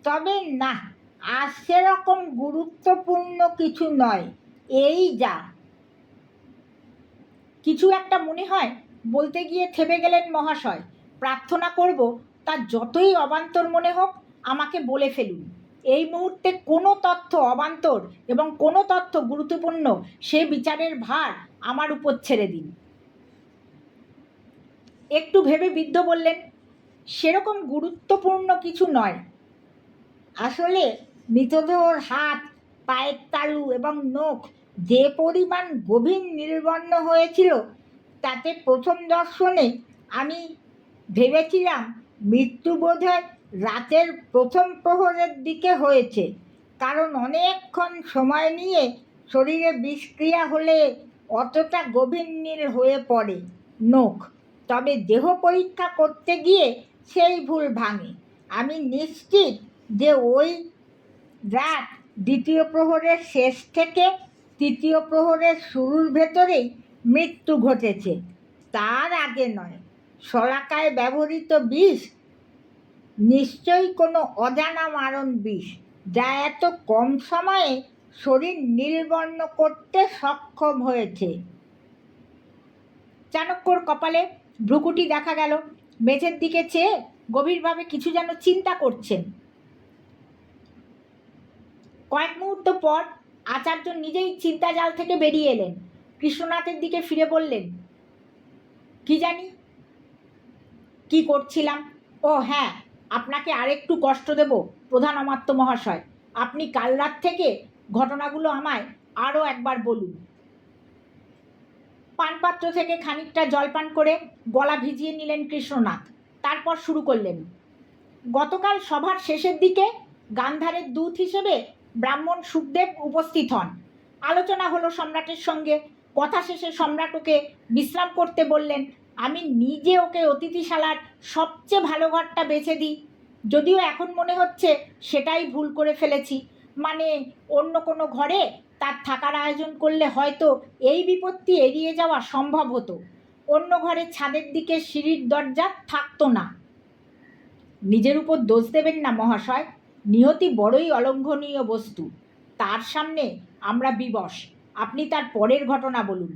তবে না, আর সেরকম গুরুত্বপূর্ণ কিছু নয়, এই যা। কিছু একটা মনে হয় বলতে গিয়ে থেমে গেলেন মহাশয়। প্রার্থনা করব তার যতই অবান্তর মনে হোক আমাকে বলে ফেলুন। এই মুহূর্তে কোনো তথ্য অবান্তর এবং কোনো তথ্য গুরুত্বপূর্ণ সে বিচারের ভার আমার উপর ছেড়ে দিন। একটু ভেবে বৃদ্ধ বললেন, সেরকম গুরুত্বপূর্ণ কিছু নয়। আসলে মৃতদেহর হাত, পায়ের তালু এবং নখ যে পরিমাণ গভীর নীলবর্ণ হয়েছিল তাতে প্রথম দর্শনে আমি ভেবেছিলাম মৃত্যু বোধহয় রাতের প্রথম প্রহরের দিকে হয়েছে, কারণ অনেকক্ষণ সময় নিয়ে শরীরে বিষক্রিয়া হলে অতটা গভীর নীল হয়ে পড়ে নখ। তবে দেহ পরীক্ষা করতে গিয়ে সেই ভুল ভাঙে। আমি নিশ্চিত যে ওই রাত দ্বিতীয় প্রহরের শেষ থেকে তৃতীয় প্রহরের শুরুর ভেতরেই মৃত্যু ঘটেছে, তার আগে নয়। শলাকায় ব্যবহৃত বিষ নিশ্চয়ই কোনো অজানা মারণ বিষ, যা এত কম সময়ে শরীর নীলবর্ণ করতে সক্ষম হয়েছে। চাণক্যর কপালে ভ্রুকুটি দেখা গেল। মেঝের দিকে চেয়ে গভীরভাবে কিছু যেন চিন্তা করছেন। কয়েক মুহূর্ত পর আচার্য নিজেই চিন্তাজাল থেকে বেরিয়ে এলেন। কৃষ্ণনাথের দিকে ফিরে বললেন, কি জানি কি করছিলাম। ও হ্যাঁ, আপনাকে আরেকটু কষ্ট দেব প্রধান অমাত্য মহাশয়। আপনি কাল রাত থেকে ঘটনাগুলো আমায় আরও একবার বলুন। পানপাত্র থেকে খানিকটা জলপান করে গলা ভিজিয়ে নিলেন কৃষ্ণনাথ। তারপর শুরু করলেন, গতকাল সভার শেষের দিকে গান্ধারের দূত হিসেবে ব্রাহ্মণ সুখদেব উপস্থিত হন। আলোচনা হলো সম্রাটের সঙ্গে। কথা শেষে সম্রাট ওকে বিশ্রাম করতে বললেন। আমি নিজে ওকে অতিথিশালার সবচেয়ে ভালো ঘরটা বেছে দিই, যদিও এখন মনে হচ্ছে সেটাই ভুল করে ফেলেছি। মানে অন্য কোনো ঘরে তার থাকার আয়োজন করলে হয়তো এই বিপত্তি এড়িয়ে যাওয়া সম্ভব হতো। অন্য ঘরে ছাদের দিকে সিঁড়ির দরজা থাকতো না। নিজের উপর দোষ দেবেন না মহাশয়, নিয়তি বড়ই অলঙ্ঘনীয় বস্তু, তার সামনে আমরা বিবশ। আপনি তার পরের ঘটনা বলুন।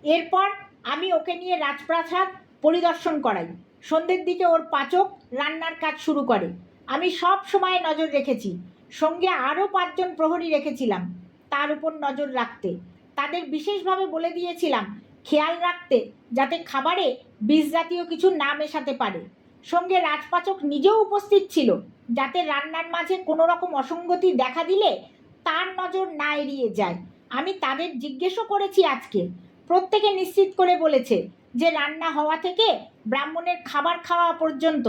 এরপর আমি ওকে নিয়ে রাজপ্রাসাদ পরিদর্শন করাই। সন্ধ্যের দিকে ওর পাচক রান্নার কাজ শুরু করে। আমি সব সময় নজর রেখেছি। সঙ্গে আরও 5 জন প্রহরী রেখেছিলাম তার উপর নজর রাখতে। তাদের বিশেষভাবে বলে দিয়েছিলাম খেয়াল রাখতে যাতে খাবারে বিষ জাতীয় কিছু না মেশাতে পারে। সঙ্গে রাজপাচক নিজেও উপস্থিত ছিল, যাতে রান্নার মাঝে কোনো রকম অসঙ্গতি দেখা দিলে তার নজর না এড়িয়ে যায়। আমি তাদের জিজ্ঞেসও করেছি আজকে। প্রত্যেকে নিশ্চিত করে বলেছে যে রান্না হওয়া থেকে ব্রাহ্মণের খাবার খাওয়া পর্যন্ত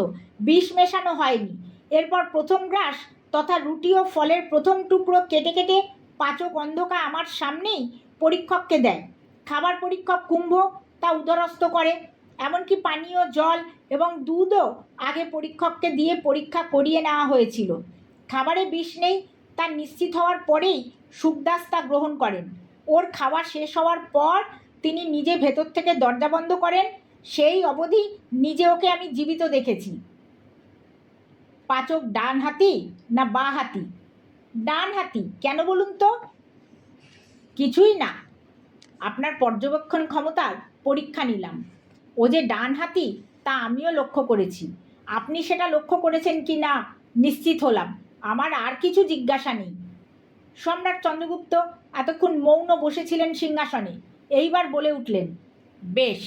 বিষ মেশানো হয়নি। এরপর প্রথম গ্রাস তথা রুটি ও ফলের প্রথম টুকরো কেটে কেটে পাচক অন্ধকা আমার সামনেই পরীক্ষককে দেয়। খাবার পরীক্ষক কুম্ভ তা উদরস্থ করে। এমনকি পানীয় জল এবং দুধও আগে পরীক্ষককে দিয়ে পরীক্ষা করিয়ে নেওয়া হয়েছিল। খাবারে বিষ নেই তা নিশ্চিত হওয়ার পরেই সুখদাস তা গ্রহণ করেন। ওর খাওয়া শেষ হওয়ার পর তিনি নিজে ভেতর থেকে দরজা বন্ধ করেন সেই অবধি নিজে ওকে আমি জীবিত দেখেছি। পাচক ডান হাতি না বা হাতি? ডান হাতি। কেন বলুন তো? কিছুই না, আপনার পর্যবেক্ষণ ক্ষমতার পরীক্ষা নিলাম। ও যে ডান হাতি তা আমিও লক্ষ্য করেছি। আপনি সেটা লক্ষ্য করেছেন কি না নিশ্চিত হলাম। আমার আর কিছু জিজ্ঞাসা নেই। সম্রাট চন্দ্রগুপ্ত এতক্ষণ মৌন বসেছিলেন সিংহাসনে। এইবার বলে উঠলেন, বেশ,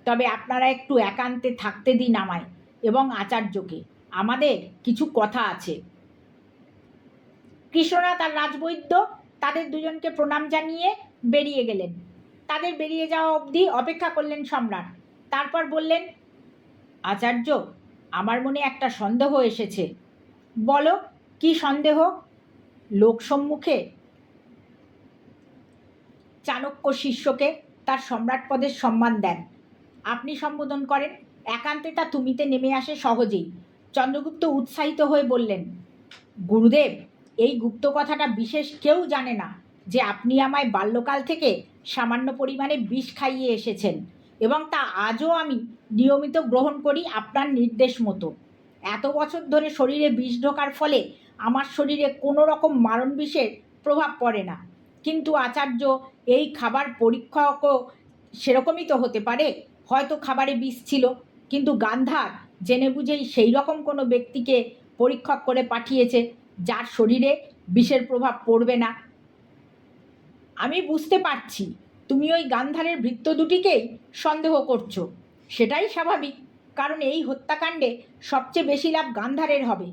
তবে আপনারা একটু একান্তে থাকতে দিন আমায় এবং আচার্যকে। আমাদের কিছু কথা আছে। কৃষ্ণনাথ আর রাজবৈদ্য তাদের দুজনকে প্রণাম জানিয়ে বেরিয়ে গেলেন। তাদের বেরিয়ে যাওয়া অবধি অপেক্ষা করলেন সম্রাট। তারপর বললেন, আচার্য, আমার মনে একটা সন্দেহ এসেছে। বলো, কি সন্দেহ? লোকসম্মুখে চাণক্য শিষ্যকে তার সম্রাট পদের সম্মান দেন, আপনি সম্বোধন করেন, একান্তে তা তুমিতে নেমে আসে সহজেই। চন্দ্রগুপ্ত উৎসাহিত হয়ে বললেন, গুরুদেব, এই গুপ্ত কথাটা বিশেষ কেউ জানে না যে আপনি আমায় বাল্যকাল থেকে সামান্য পরিমাণে বিষ খাইয়ে এসেছেন এবং তা আজও আমি নিয়মিত গ্রহণ করি আপনার নির্দেশ মতো। এত বছর ধরে শরীরে বিষ ঢোকার ফলে আমার শরীরে কোনো রকম মারণ বিষের প্রভাব পড়ে না। কিন্তু আচার্য, এই খাবার পরীক্ষকও সেরকমই তো হতে পারে। হয়তো খাবারে বিষ ছিল, কিন্তু গান্ধার জেনে বুঝেই সেই রকম কোনো ব্যক্তিকে পরীক্ষক করে পাঠিয়েছে যার শরীরে বিষের প্রভাব পড়বে না। আমি বুঝতে পারছি তুমি ওই গান্ধারের ভৃত্য দুটিকেই সন্দেহ করছো। সেটাই স্বাভাবিক, কারণ এই হত্যাকাণ্ডে সবচেয়ে বেশি লাভ গান্ধারের হবে।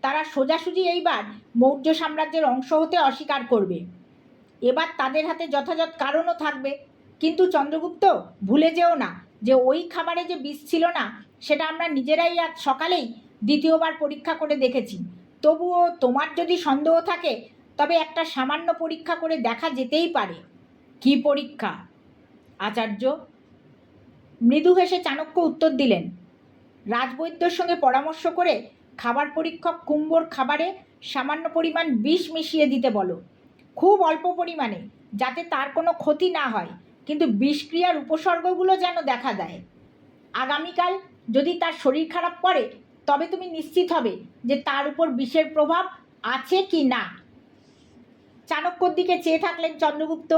তারা সোজাসুজি এইবার মৌর্য সাম্রাজ্যের অংশ হতে অস্বীকার করবে। এবার তাদের হাতে যথাযথ কারণও থাকবে। কিন্তু চন্দ্রগুপ্ত, ভুলে যেও না যে ওই খাবারে যে বিষ ছিল না সেটা আমরা নিজেরাই আজ সকালেই দ্বিতীয়বার পরীক্ষা করে দেখেছি। তবুও তোমার যদি সন্দেহ থাকে তবে একটা সামান্য পরীক্ষা করে দেখা যেতেই পারে। কি পরীক্ষা? আচার্য, মৃদু হেসে চাণক্য উত্তর দিলেন, রাজবৈদ্যর সঙ্গে পরামর্শ করে খাবার পরীক্ষক কুম্ভর খাবারে সামান্য পরিমাণ বিষ মিশিয়ে দিতে বলো। খুব অল্প পরিমাণে, যাতে তার কোনো ক্ষতি না হয়, কিন্তু বিষক্রিয়ার উপসর্গগুলো যেন দেখা দেয়। আগামীকাল যদি তার শরীর খারাপ করে তবে তুমি নিশ্চিত হবে যে তার উপর বিষের প্রভাব আছে কি না। চাণক্যর দিকে চেয়ে থাকলেন চন্দ্রগুপ্ত।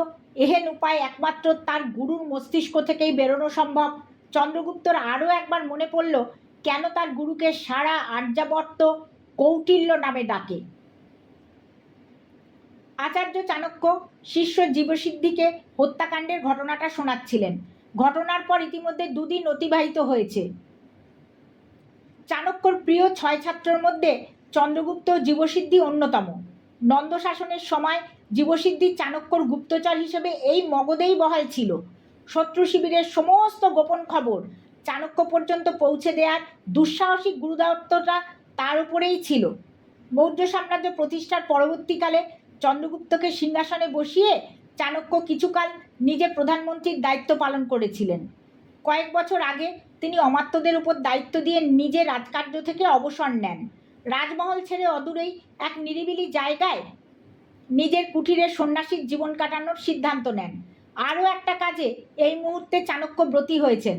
এহেন উপায় একমাত্র তার গুরুর মস্তিষ্ক থেকেই বেরোনো সম্ভব। চন্দ্রগুপ্তর আরও একবার মনে পড়ল কেন তার গুরুকে সারা আর্যাবর্ত কৌটিল্য নামে ডাকে। আচার্য চাণক্য শিষ্য জীবসিদ্ধিকে হত্যাকাণ্ডের ঘটনাটা শোনাচ্ছিলেন। ঘটনার পর ইতিমধ্যে 2 দিন অতিবাহিত হয়েছে। চাণক্যর প্রিয় 6 ছাত্রের মধ্যে চন্দ্রগুপ্ত জীবসিদ্ধি অন্যতম। নন্দ শাসনের সময় জীবসিদ্ধি চাণক্যর গুপ্তচর হিসেবে এই মগধেই বহাল ছিল। শত্রু শিবিরের সমস্ত গোপন খবর চাণক্য পর্যন্ত পৌঁছে দেওয়ার দুঃসাহসিক গুরুদায়িত্বটা তার উপরেই ছিল। মৌর্য সাম্রাজ্য প্রতিষ্ঠার পরবর্তীকালে চন্দ্রগুপ্তকে সিংহাসনে বসিয়ে চাণক্য কিছুকাল নিজে প্রধানমন্ত্রীর দায়িত্ব পালন করেছিলেন। কয়েক বছর আগে তিনি অমাত্যদের উপর দায়িত্ব দিয়ে নিজে রাজকার্য থেকে অবসর নেন। রাজমহল ছেড়ে অদূরেই এক নিরিবিলি জায়গায় নিজের কুঠিরে সন্ন্যাসীর জীবন কাটানোর সিদ্ধান্ত নেন। আরও একটা কাজে এই মুহূর্তে চাণক্য ব্রতী হয়েছেন।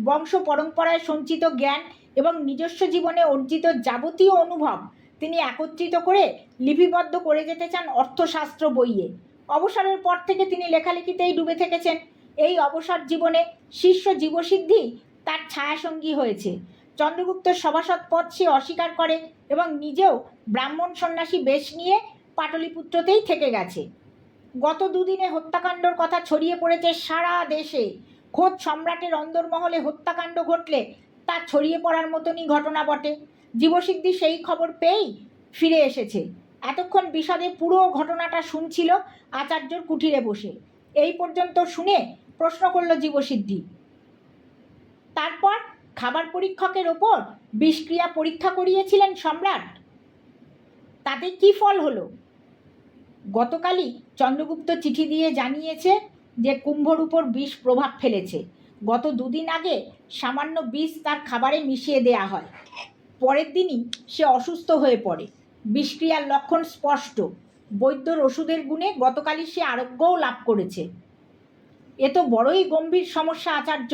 বংশ পরম্পরায় সঞ্চিত জ্ঞান এবং নিজস্ব জীবনে অর্জিত যাবতীয় অনুভব তিনি একত্রিত করে লিপিবদ্ধ করে যেতে চান অর্থশাস্ত্র বইয়ে। অবসরের পর থেকে তিনি লেখালেখিতেই ডুবে থেকেছেন। এই অবসর জীবনে শিষ্য জীবসিদ্ধি তার ছায়াসঙ্গী হয়েছে। চন্দ্রগুপ্তর সভাসদ পদ সে অস্বীকার করে এবং নিজেও ব্রাহ্মণ সন্ন্যাসী বেশ নিয়ে পাটলিপুত্রতেই থেকে গেছে। গত 2 দিনে হত্যাকাণ্ডর কথা ছড়িয়ে পড়েছে সারা দেশে। খোদ সম্রাটের অন্দরমহলে হত্যাকাণ্ড ঘটলে তা ছড়িয়ে পড়ার মতনই ঘটনা বটে। জীবসিদ্ধি সেই খবর পেয়েই ফিরে এসেছে। এতক্ষণ বিশদে পুরো ঘটনাটা শুনছিল আচার্যর কুঠিরে বসে। এই পর্যন্ত শুনে প্রশ্ন করল জীবসিদ্ধি, তারপর খাবার পরীক্ষকের ওপর বিষক্রিয়া পরীক্ষা করিয়েছিলেন সম্রাট, তাতে কি ফল হলো? গতকালই চন্দ্রগুপ্ত চিঠি দিয়ে জানিয়েছে যে কুম্ভর উপর বিষ প্রভাব ফেলেছে। গত 2 দিন আগে সামান্য বিষ তার খাবারে মিশিয়ে দেয়া হয়। পরের দিনই সে অসুস্থ হয়ে পড়ে। বিষক্রিয়ার লক্ষণ স্পষ্ট। বৈদ্যর ওষুধের গুণে গতকালই সে আরোগ্যও লাভ করেছে। এ তো বড়ই গম্ভীর সমস্যা আচার্য।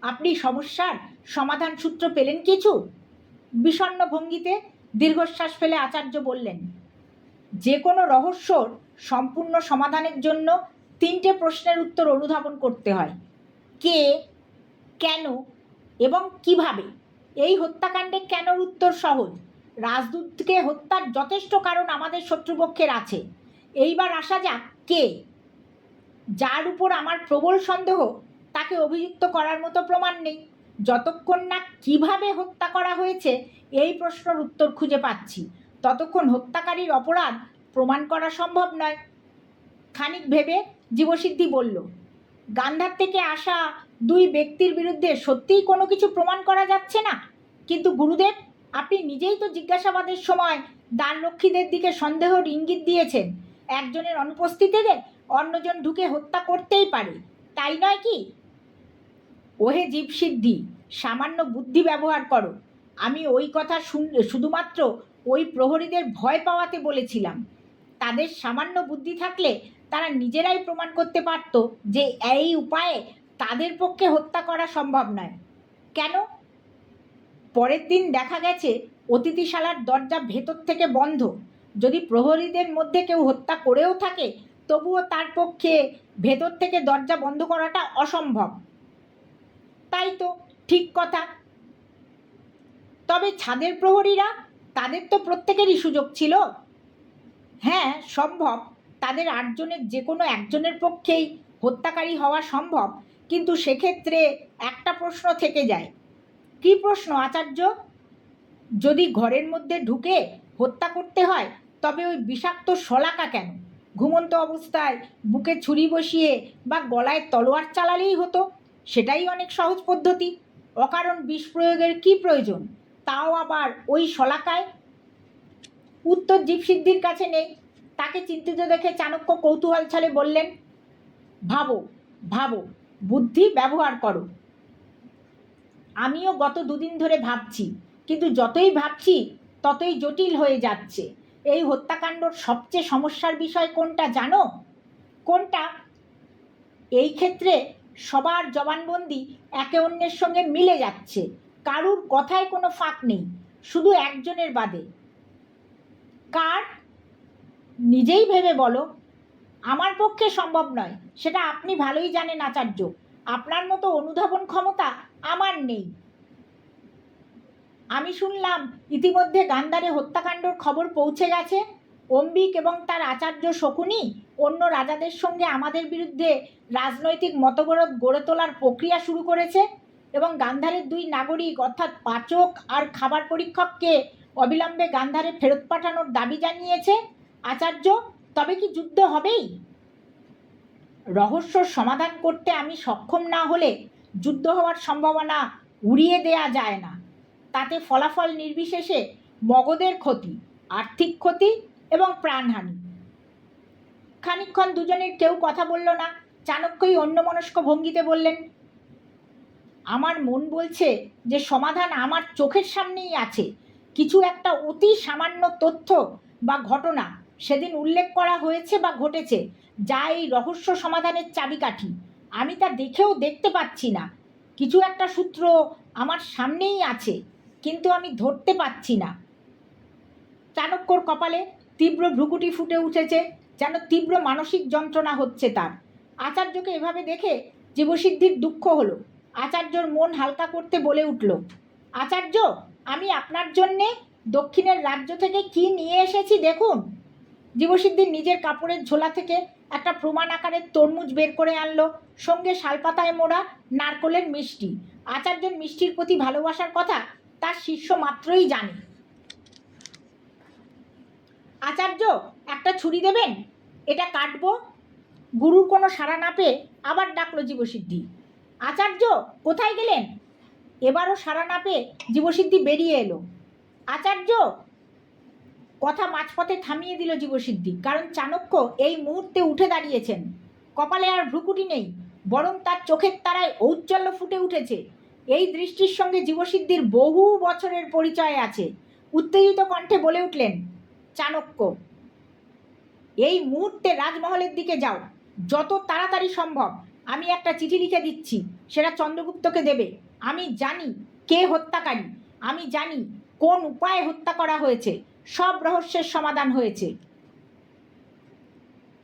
আপনি সমস্যার সমাধান সূত্র পেলেন কিছু? বিষণ্ণ ভঙ্গিতে দীর্ঘশ্বাস ফেলে আচার্য বললেন, যে কোনো রহস্যর সম্পূর্ণ সমাধানের জন্য 3টে প্রশ্নের উত্তর অনুধাবন করতে হয়। কে, কেন এবং কিভাবে। এই হত্যাকাণ্ডে কেনর উত্তর সহজ। রাজদূতকে হত্যার যথেষ্ট কারণ আমাদের শত্রুপক্ষের আছে। এইবার আসা যাক কে। যার উপর আমার প্রবল সন্দেহ, তাকে অভিযুক্ত করার মতো প্রমাণ নেই। যতক্ষণ না কিভাবে হত্যা করা হয়েছে এই প্রশ্নের উত্তর খুঁজে পাচ্ছি, ততক্ষণ হত্যাকারীর অপরাধ প্রমাণ করা সম্ভব নয়। খানিক ভেবে জীবসিদ্ধি বলল, গান্ধার থেকে আসা 2 ব্যক্তির বিরুদ্ধে সত্যিই কোনো কিছু প্রমাণ করা যাচ্ছে না। কিন্তু গুরুদেব, আপনি নিজেই তো জিজ্ঞাসাবাদের সময় দ্বাররক্ষীদের দিকে সন্দেহর ইঙ্গিত দিয়েছেন। একজনের অনুপস্থিতিতে অন্যজন ঢুকে হত্যা করতেই পারে, তাই নয় কি? ওহে জীবসিদ্ধি, সামান্য বুদ্ধি ব্যবহার করো। আমি ওই কথা শুধুমাত্র ওই প্রহরীদের ভয় পাওয়াতে বলেছিলাম। তাদের সামান্য বুদ্ধি থাকলে তারা নিজেরাই প্রমাণ করতে পারত যে এই উপায়ে তাদের পক্ষে হত্যা করা সম্ভব নয়। কেন? পরের দিন দেখা গেছে অতিথিশালার দরজা ভেতর থেকে বন্ধ। যদি প্রহরীদের মধ্যে কেউ হত্যা করেও থাকে, তবুও তার পক্ষে ভেতর থেকে দরজা বন্ধ করাটা অসম্ভব। তাই তো, ঠিক কথা। তবে ছাদের প্রহরীরা, তাদের তো প্রত্যেকেরই সুযোগ ছিল। হ্যাঁ, সম্ভব। তাদের 8 জনের যে কোনো একজনের পক্ষেই হত্যাকারী হওয়া সম্ভব, কিন্তু সেক্ষেত্রে একটা প্রশ্ন থেকে যায়। কী প্রশ্ন আচার্য? যদি ঘরের মধ্যে ঢুকে হত্যা করতে হয়, তবে ওই বিষাক্ত শলাকা কেন? ঘুমন্ত অবস্থায় বুকে ছুরি বসিয়ে বা গলায় তলোয়ার চালালেই হতো। সেটাই অনেক সহজ পদ্ধতি। অকারণ বিষ প্রয়োগের কী প্রয়োজন, তাও আবার ওই শলাকায়? উত্তর জীবসিদ্ধির কাছে নেই। তাকে চিন্তিত দেখে চাণক্য কৌতূহল ছলে বললেন, ভাবো ভাবো, বুদ্ধি ব্যবহার করো। আমিও গত 2 দিন ধরে ভাবছি, কিন্তু যতই ভাবছি ততই জটিল হয়ে যাচ্ছে। এই হত্যাকাণ্ডর সবচেয়ে সমস্যার বিষয় কোনটা জানো? কোনটা? এই ক্ষেত্রে সবার জবানবন্দি একে অন্যের সঙ্গে মিলে যাচ্ছে। কারুর কথায় কোনো ফাঁক নেই, শুধু একজনের বাদে। কার? নিজেই ভেবে বলো। আমার পক্ষে সম্ভব নয়, সেটা আপনি ভালোই জানেন আচার্য। আপনার মতো অনুধাবন ক্ষমতা আমার নেই। আমি শুনলাম ইতিমধ্যে গান্ধারে হত্যাকাণ্ডর খবর পৌঁছে গেছে। অম্বিক এবং তার আচার্য শকুনি অন্য রাজাদের সঙ্গে আমাদের বিরুদ্ধে রাজনৈতিক মতবিরোধ গড়ে তোলার প্রক্রিয়া শুরু করেছে এবং গান্ধারের 2 নাগরিক অর্থাৎ পাচক আর খাবার পরীক্ষককে অবিলম্বে গান্ধারে ফেরত পাঠানোর দাবি জানিয়েছে। আচার্য, তবে কি যুদ্ধ হবেই? রহস্য সমাধান করতে আমি সক্ষম না হলে যুদ্ধ হওয়ার সম্ভাবনা উড়িয়ে দেয়া যায় না। তাতে ফলাফল নির্বিশেষে মগধের ক্ষতি, আর্থিক ক্ষতি এবং প্রাণহানি। খানিকক্ষণ দুজনের কেউ কথা বলল না। চাণক্যই অন্যমনস্ক ভঙ্গিতে বললেন, আমার মন বলছে যে সমাধান আমার চোখের সামনেই আছে। কিছু একটা অতি সামান্য তথ্য বা ঘটনা সেদিন উল্লেখ করা হয়েছে বা ঘটেছে, যা এই রহস্য সমাধানের চাবিকাঠি। আমি তা দেখেও দেখতে পাচ্ছি না। কিছু একটা সূত্র আমার সামনেই আছে, কিন্তু আমি ধরতে পাচ্ছি না। চাণক্যর কপালে তীব্র ভ্রুকুটি ফুটে উঠেছে, যেন তীব্র মানসিক যন্ত্রণা হচ্ছে তার। আচার্যকে এভাবে দেখে জীবসিদ্ধির দুঃখ হলো। আচার্যর মন হালকা করতে বলে উঠল, আচার্য, আমি আপনার জন্যে দক্ষিণের রাজ্য থেকে কি নিয়ে এসেছি দেখুন। জীবসিদ্ধির নিজের কাপড়ের ঝোলা থেকে একটা প্রমাণ আকারের তরমুজ বের করে আনলো, সঙ্গে শালপাতায় মোড়া নারকোলের মিষ্টি। আচার্যের মিষ্টির প্রতি ভালোবাসার কথা তার শিষ্য মাত্রই জানে। আচার্য, একটা ছুরি দেবেন, এটা কাটবো। গুরুর কোনো সাড়া না পেয়ে আবার ডাকলো জীবসিদ্ধি। আচার্য, কোথায় গেলেন? এবারও সাড়া না পেয়ে জীবসিদ্ধি বেরিয়ে এলো। আচার্য! কথা মাঝপথে থামিয়ে দিল জীবসিদ্ধি, কারণ চাণক্য এই মুহূর্তে উঠে দাঁড়িয়েছেন। কপালে আর ভ্রুকুটি নেই, বরং তার চোখের তারায় ঔজ্জ্বল্য ফুটে উঠেছে। এই দৃষ্টির সঙ্গে জীবসিদ্ধির বহু বছরের পরিচয় আছে। উত্তেজিত কণ্ঠে বলে উঠলেন, চাণক্য, এই মুহূর্তে রাজমহলের দিকে যাও, যত তাড়াতাড়ি সম্ভব। আমি একটা চিঠি লিখে দিচ্ছি, সেটা চন্দ্রগুপ্তকে দেবে। আমি জানি কে হত্যাকারী, আমি জানি কোন উপায়ে হত্যা করা হয়েছে, সব রহস্যের সমাধান হয়েছে।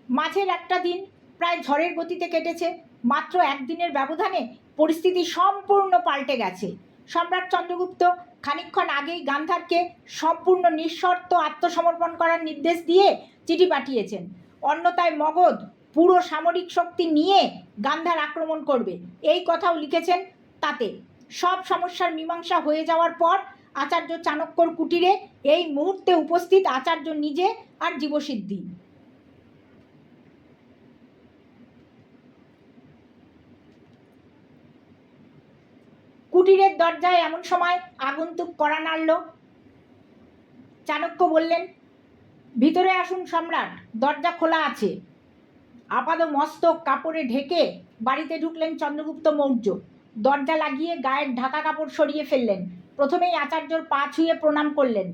মাঝের একটা দিন প্রায় ঝড়ের গতিতে কেটেছে। মাত্র একদিনের ব্যবধানে পরিস্থিতি সম্পূর্ণ পাল্টে গেছে। সম্রাট চন্দ্রগুপ্ত খানিকক্ষণ আগেই গান্ধারকে সম্পূর্ণ নিঃশর্ত আত্মসমর্পণ করার নির্দেশ দিয়ে চিঠি পাঠিয়েছেন। অন্যথায় মগধ পুরো সামরিক শক্তি নিয়ে গান্ধার আক্রমণ করবে, এই কথাও লিখেছেন। তাতে সব সমস্যার মীমাংসা হয়ে যাওয়ার পর আচার্য চাণক্যর কুটিরে এই মুহূর্তে উপস্থিত আচার্য নিজে আর জীবসিদ্ধি। কুটিরের দরজায় এমন সময় আগন্তুক কড়া নাড়ল। চাণক্য বললেন, ভিতরে আসুন সম্রাট, দরজা খোলা আছে। আপাদ মস্তক কাপড়ে ঢেকে বাড়িতে ঢুকলেন চন্দ্রগুপ্ত মৌর্য। দরজা লাগিয়ে গায়ের ঢাকা কাপড় সরিয়ে ফেললেন। প্রথমেই আচার্যর পা ছুঁয়ে প্রণাম করলেন,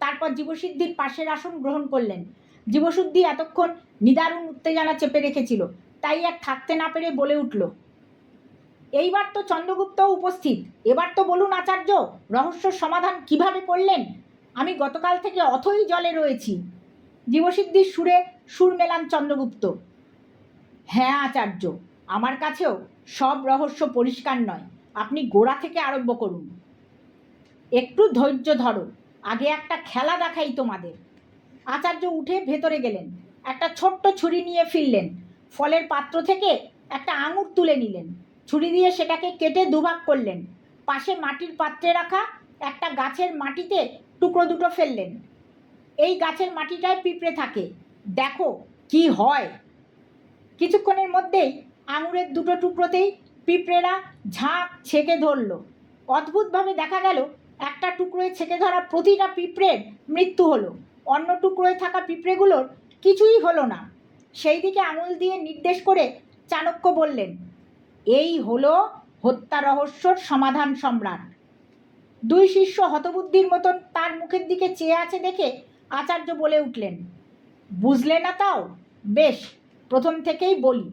তারপর জীবসিদ্ধির পাশের আসন গ্রহণ করলেন। জীবসিদ্ধি এতক্ষণ নিদারুণ উত্তেজনা চেপে রেখেছিল, তাই আর থাকতে না পেরে বলে উঠল, এইবার তো চন্দ্রগুপ্তও উপস্থিত, এবার তো বলুন আচার্য, রহস্যর সমাধান কিভাবে করলেন? আমি গতকাল থেকে অথই জলে রয়েছি। জীবসিদ্ধির সুরে সুর মেলান চন্দ্রগুপ্ত। হ্যাঁ আচার্য, আমার কাছেও সব রহস্য পরিষ্কার নয়, আপনি গোড়া থেকে আরম্ভ করুন। একটু ধৈর্য ধরো, আগে একটা খেলা দেখাই তোমাদের। আচার্য উঠে ভেতরে গেলেন, একটা ছোট্ট ছুরি নিয়ে ফিরলেন। ফলের পাত্র থেকে একটা আঙুর তুলে নিলেন, ছুরি দিয়ে সেটাকে কেটে দুভাগ করলেন। পাশে মাটির পাত্রে রাখা একটা গাছের মাটিতে টুকরো দুটো ফেললেন। এই গাছের মাটিটায় পিঁপড়ে থাকে, দেখো কি হয়। কিছুক্ষণের মধ্যেই আঙুরের দুটো টুকরোতেই পিঁপড়েরা ঝাঁক ছেঁকে ধরল। অদ্ভুতভাবে দেখা গেল, একটা টুকরোয় ছেঁকে ধরা প্রতিটা পিঁপড়ের মৃত্যু হলো, অন্য টুকরোয় থাকা পিঁপড়েগুলোর কিছুই হলো না। সেই দিকে আঙুল দিয়ে নির্দেশ করে চাণক্য বললেন, এই হলো হত্যা রহস্যর সমাধান সম্রাট। দুই শিষ্য হতবুদ্ধির মতন তার মুখের দিকে চেয়ে আছে দেখে আচার্য বলে উঠলেন, বুঝলে না তাও? বেশ, প্রথম থেকেই বলি,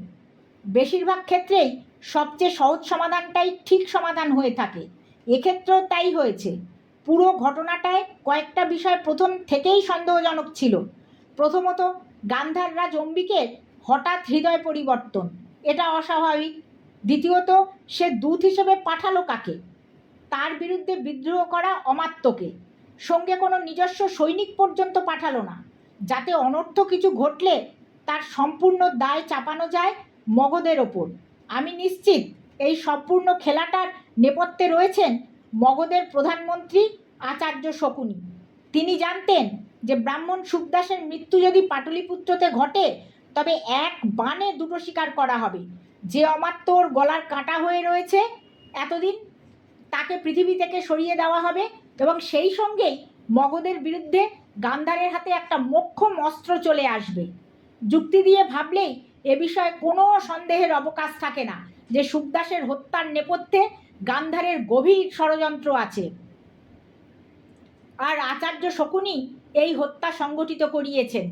বেশিরভাগ ক্ষেত্রেই সবচেয়ে সহজ সমাধানটাই ঠিক সমাধান হয়ে থাকে। এক্ষেত্রেও তাই হয়েছে। পুরো ঘটনাটায় কয়েকটা বিষয় প্রথম থেকেই সন্দেহজনক ছিল। প্রথমত, গান্ধার রাজ অম্বিকের হঠাৎ হৃদয় পরিবর্তন, এটা অস্বাভাবিক। দ্বিতীয়ত, সে দূত হিসেবে পাঠালো কাকে? তার বিরুদ্ধে বিদ্রোহ করা অমাত্যকে। সঙ্গে কোনো নিজস্ব সৈনিক পর্যন্ত পাঠালো না, যাতে অনর্থ কিছু ঘটলে তার সম্পূর্ণ দায় চাপানো যায় মগধের ওপর। আমি নিশ্চিত এই সম্পূর্ণ খেলাটার নেপথ্যে রয়েছেন মগধের প্রধানমন্ত্রী আচার্য শকুনি। তিনি জানতেন যে ব্রাহ্মণ সুখদাসের মৃত্যু যদি পাটলিপুত্রতে ঘটে, তবে এক বাণে দুটো শিকার করা হবে। যে অমাত্য ওর গলার কাঁটা হয়ে রয়েছে এতদিন, তাকে পৃথিবী থেকে সরিয়ে দেওয়া হবে, এবং সেই সঙ্গেই মগধের বিরুদ্ধে গান্ধারের হাতে একটা মোক্ষম অস্ত্র চলে আসবে। যুক্তি দিয়ে ভাবলেই এ বিষয়ে কোনো সন্দেহের অবকাশ থাকে না যে সুখদাসের হত্যার নেপথ্যে গান্ধারের গভীর ষড়যন্ত্র আছে। আর আচার্য শকুনি এই হত্যা সংগঠিত করিয়েছেন।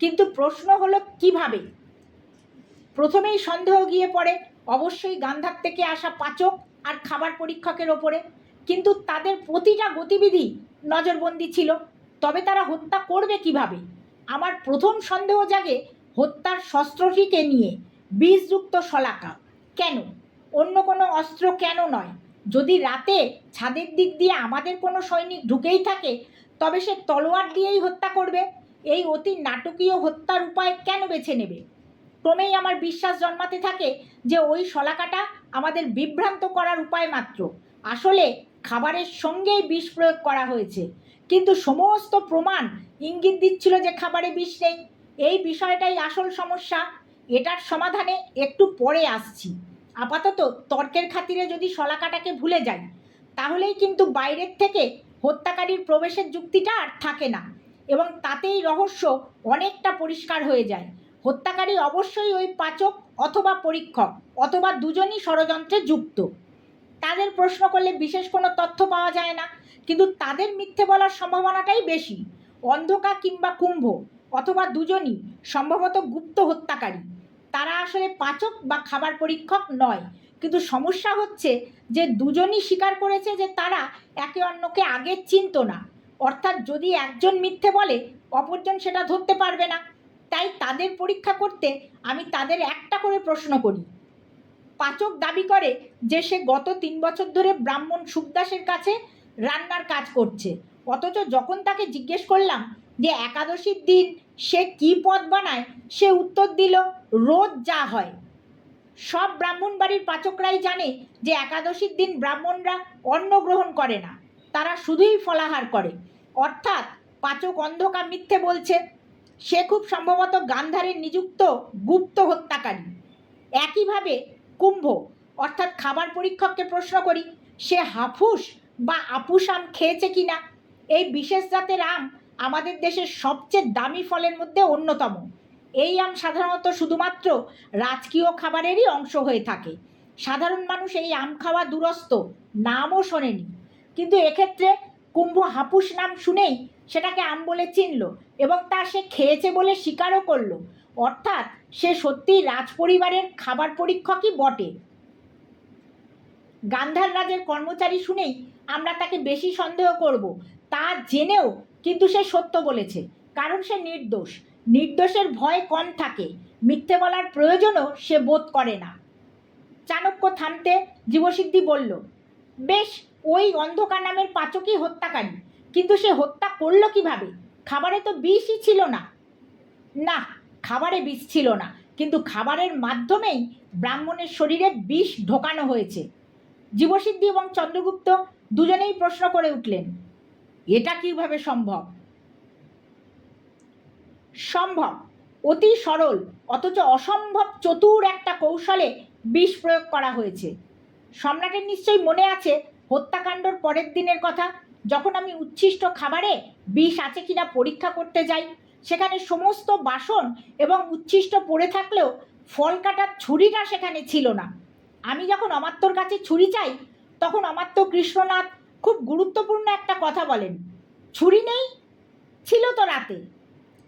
কিন্তু প্রশ্ন হলো কিভাবে? প্রথমেই সন্দেহ গিয়ে পড়ে অবশ্যই গান্ধার থেকে আসা পাচক আর খাবার পরীক্ষকের ওপরে, কিন্তু তাদের প্রতিটা গতিবিধি নজরবন্দি ছিল। তবে তারা হত্যা করবে কিভাবে? আমার প্রথম সন্দেহ জাগে হত্যার শস্ত্রটিকে নিয়ে। বিষযুক্ত শলাকা কেন? অন্য কোনো অস্ত্র কেন নয়? যদি রাতে ছাদের দিক দিয়ে আমাদের কোনো সৈনিক ঢুকেই থাকে, তবে সে তলোয়ার দিয়েই হত্যা করবে। এই অতি নাটকীয় হত্যার উপায় কেন বেছে নেবে? ক্রমেই আমার বিশ্বাস জন্মাতে থাকে যে ওই শলাকাটা আমাদের বিভ্রান্ত করার উপায় মাত্র। আসলে খাবারের সঙ্গেই বিষ প্রয়োগ করা হয়েছে, কিন্তু সমস্ত প্রমাণ ইঙ্গিত দিচ্ছিল যে খাবারে বিষ নেই। এই বিষয়টাই আসল সমস্যা। এটার সমাধানে একটু পরে আসছি। আপাতত তর্কের খাতিরে যদি শলাকাটাকে ভুলে যাই, তাহলেই কিন্তু বাইরের থেকে হত্যাকারীর প্রবেশের যুক্তিটা আর থাকে না, এবং তাতেই রহস্য অনেকটা পরিষ্কার হয়ে যায়। হত্যাকারী অবশ্যই ওই পাচক অথবা পরীক্ষক, অথবা দুজনই ষড়যন্ত্রে যুক্ত। তাদের প্রশ্ন করলে বিশেষ কোনো তথ্য পাওয়া যায় না, কিন্তু তাদের মিথ্যে বলার সম্ভাবনাটাই বেশি। অন্ধকা কিংবা কুম্ভ, অথবা দুজনই সম্ভবত গুপ্ত হত্যাকারী। তারা আসলে পাচক বা খাবার পরীক্ষক নয়। কিন্তু সমস্যা হচ্ছে যে দুজনই স্বীকার করেছে যে তারা একে অন্যকে আগে চিনত না। অর্থাৎ যদি একজন মিথ্যে বলে অপরজন সেটা ধরতে পারবে না। তাই তাদের পরীক্ষা করতে আমি তাদের একটা করে প্রশ্ন করি। পাচক দাবি করে যে সে গত 3 বছর ধরে ব্রাহ্মণ সুখদাসের কাছে রান্নার কাজ করছে, অথচ যখন তাকে জিজ্ঞেস করলাম যে একাদশীর দিন সে কি পদ বানায়, সে উত্তর দিল রোজ যা হয়। সব ব্রাহ্মণ বাড়ির পাচকরাই জানে যে একাদশীর দিন ব্রাহ্মণরা অন্ন গ্রহণ করে না, তারা শুধুই ফলাহার করে। অর্থাৎ পাচক অন্ধকার মিথ্যে বলছে। সে খুব সম্ভবত গান্ধারের নিযুক্ত গুপ্ত হত্যাকারী। একইভাবে কুম্ভ অর্থাৎ খাবার পরীক্ষককে প্রশ্ন করি সে হাফুস বা আপুস আম খেয়েছে কিনা। এই বিশেষ জাতের আম আমাদের দেশের সবচেয়ে দামি ফলের মধ্যে অন্যতম। এই আম সাধারণত শুধুমাত্র রাজকীয় খাবারেরই অংশ হয়ে থাকে। সাধারণ মানুষ এই আম খাওয়া দুরস্ত, নামও শোনেনি। কিন্তু এক্ষেত্রে কুম্ভ হাপুস নাম শুনেই সেটাকে আম বলে চিনল এবং তা সে খেয়েছে বলে স্বীকারও করলো। অর্থাৎ সে সত্যিই রাজপরিবারের খাবার পরীক্ষকই বটে। গান্ধার রাজের কর্মচারী শুনেই আমরা তাকে বেশি সন্দেহ করব, তা জেনেও কিন্তু সে সত্য বলেছে, কারণ সে নির্দোষ। নির্দোষের ভয় কম থাকে, মিথ্যে বলার প্রয়োজনও সে বোধ করে না। চাণক্য থামতে জীবসিদ্ধি বলল, বেশ, ওই অন্ধকার নামের পাচকই হত্যাকারী, কিন্তু সে হত্যা করলো কিভাবে? খাবারে তো বিষই ছিল না। না, খাবারে বিষ ছিল না, কিন্তু খাবারের মাধ্যমেই ব্রাহ্মণের শরীরে বিষ ঢোকানো হয়েছে। জীবসিদ্ধি এবং চন্দ্রগুপ্ত দুজনেই প্রশ্ন করে উঠলেন, এটা কিভাবে সম্ভব? সম্ভব, অতি সরল অথচ অসম্ভব চতুর একটা কৌশলে বিষ প্রয়োগ করা হয়েছে। সম্রাটের নিশ্চয়ই মনে আছে হত্যাকাণ্ডর পরের দিনের কথা, যখন আমি উচ্ছিষ্ট খাবারে বিষ আছে কিনা পরীক্ষা করতে যাই। সেখানে সমস্ত বাসন এবং উচ্ছিষ্ট পড়ে থাকলেও ফল কাটার ছুরিটা সেখানে ছিল না। আমি যখন অমাত্যর কাছে ছুরি চাই, তখন অমাত্য কৃষ্ণনাথ খুব গুরুত্বপূর্ণ একটা কথা বলেন, ছুরি নেই, ছিল তো রাতে।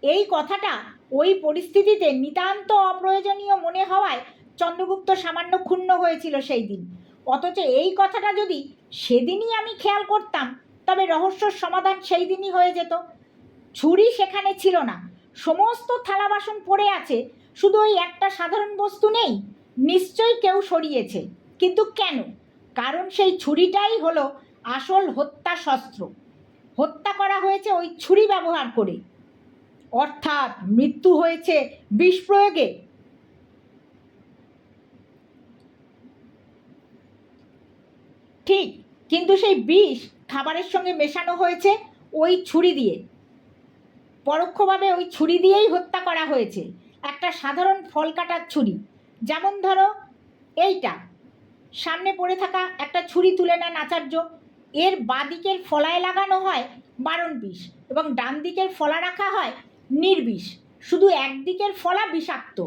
এই কথাটা ওই পরিস্থিতিতে নিতান্ত অপ্রয়োজনীয় মনে হওয়ায় চন্দ্রগুপ্ত সামান্য ক্ষুণ্ণ হয়েছিল সেই দিন। অথচ এই কথাটা যদি সেদিনই আমি খেয়াল করতাম, তবে রহস্যর সমাধান সেই দিনই হয়ে যেত। ছুরি সেখানে ছিল না, সমস্ত থালা বাসন পড়ে আছে, শুধু ওই একটা সাধারণ বস্তু নেই। নিশ্চয়ই কেউ সরিয়েছে, কিন্তু কেন? কারণ সেই ছুরিটাই হলো আসল হত্যা শস্ত্র। হত্যা করা হয়েছে ওই ছুরি ব্যবহার করে, অর্থাৎ মৃত্যু হয়েছে বিষ প্রয়োগে। ঠিক, কিন্তু সেই বিষ খাবারের সঙ্গে মেশানো হয়েছে ওই ছুরি দিয়ে। পরোক্ষভাবে ওই ছুরি দিয়েই হত্যা করা হয়েছে, একটা সাধারণ ফল কাটার ছুরি। যেমন ধরো এইটা সামনে পড়ে থাকা একটা ছুরি তুলে নেন আচার্য, এর বাঁদিকের ফলায় লাগানো হয় বারণ বিষ এবং ডান দিকের ফলা রাখা হয় নির্বিষ। শুধু একদিকের ফলা বিষাক্ত।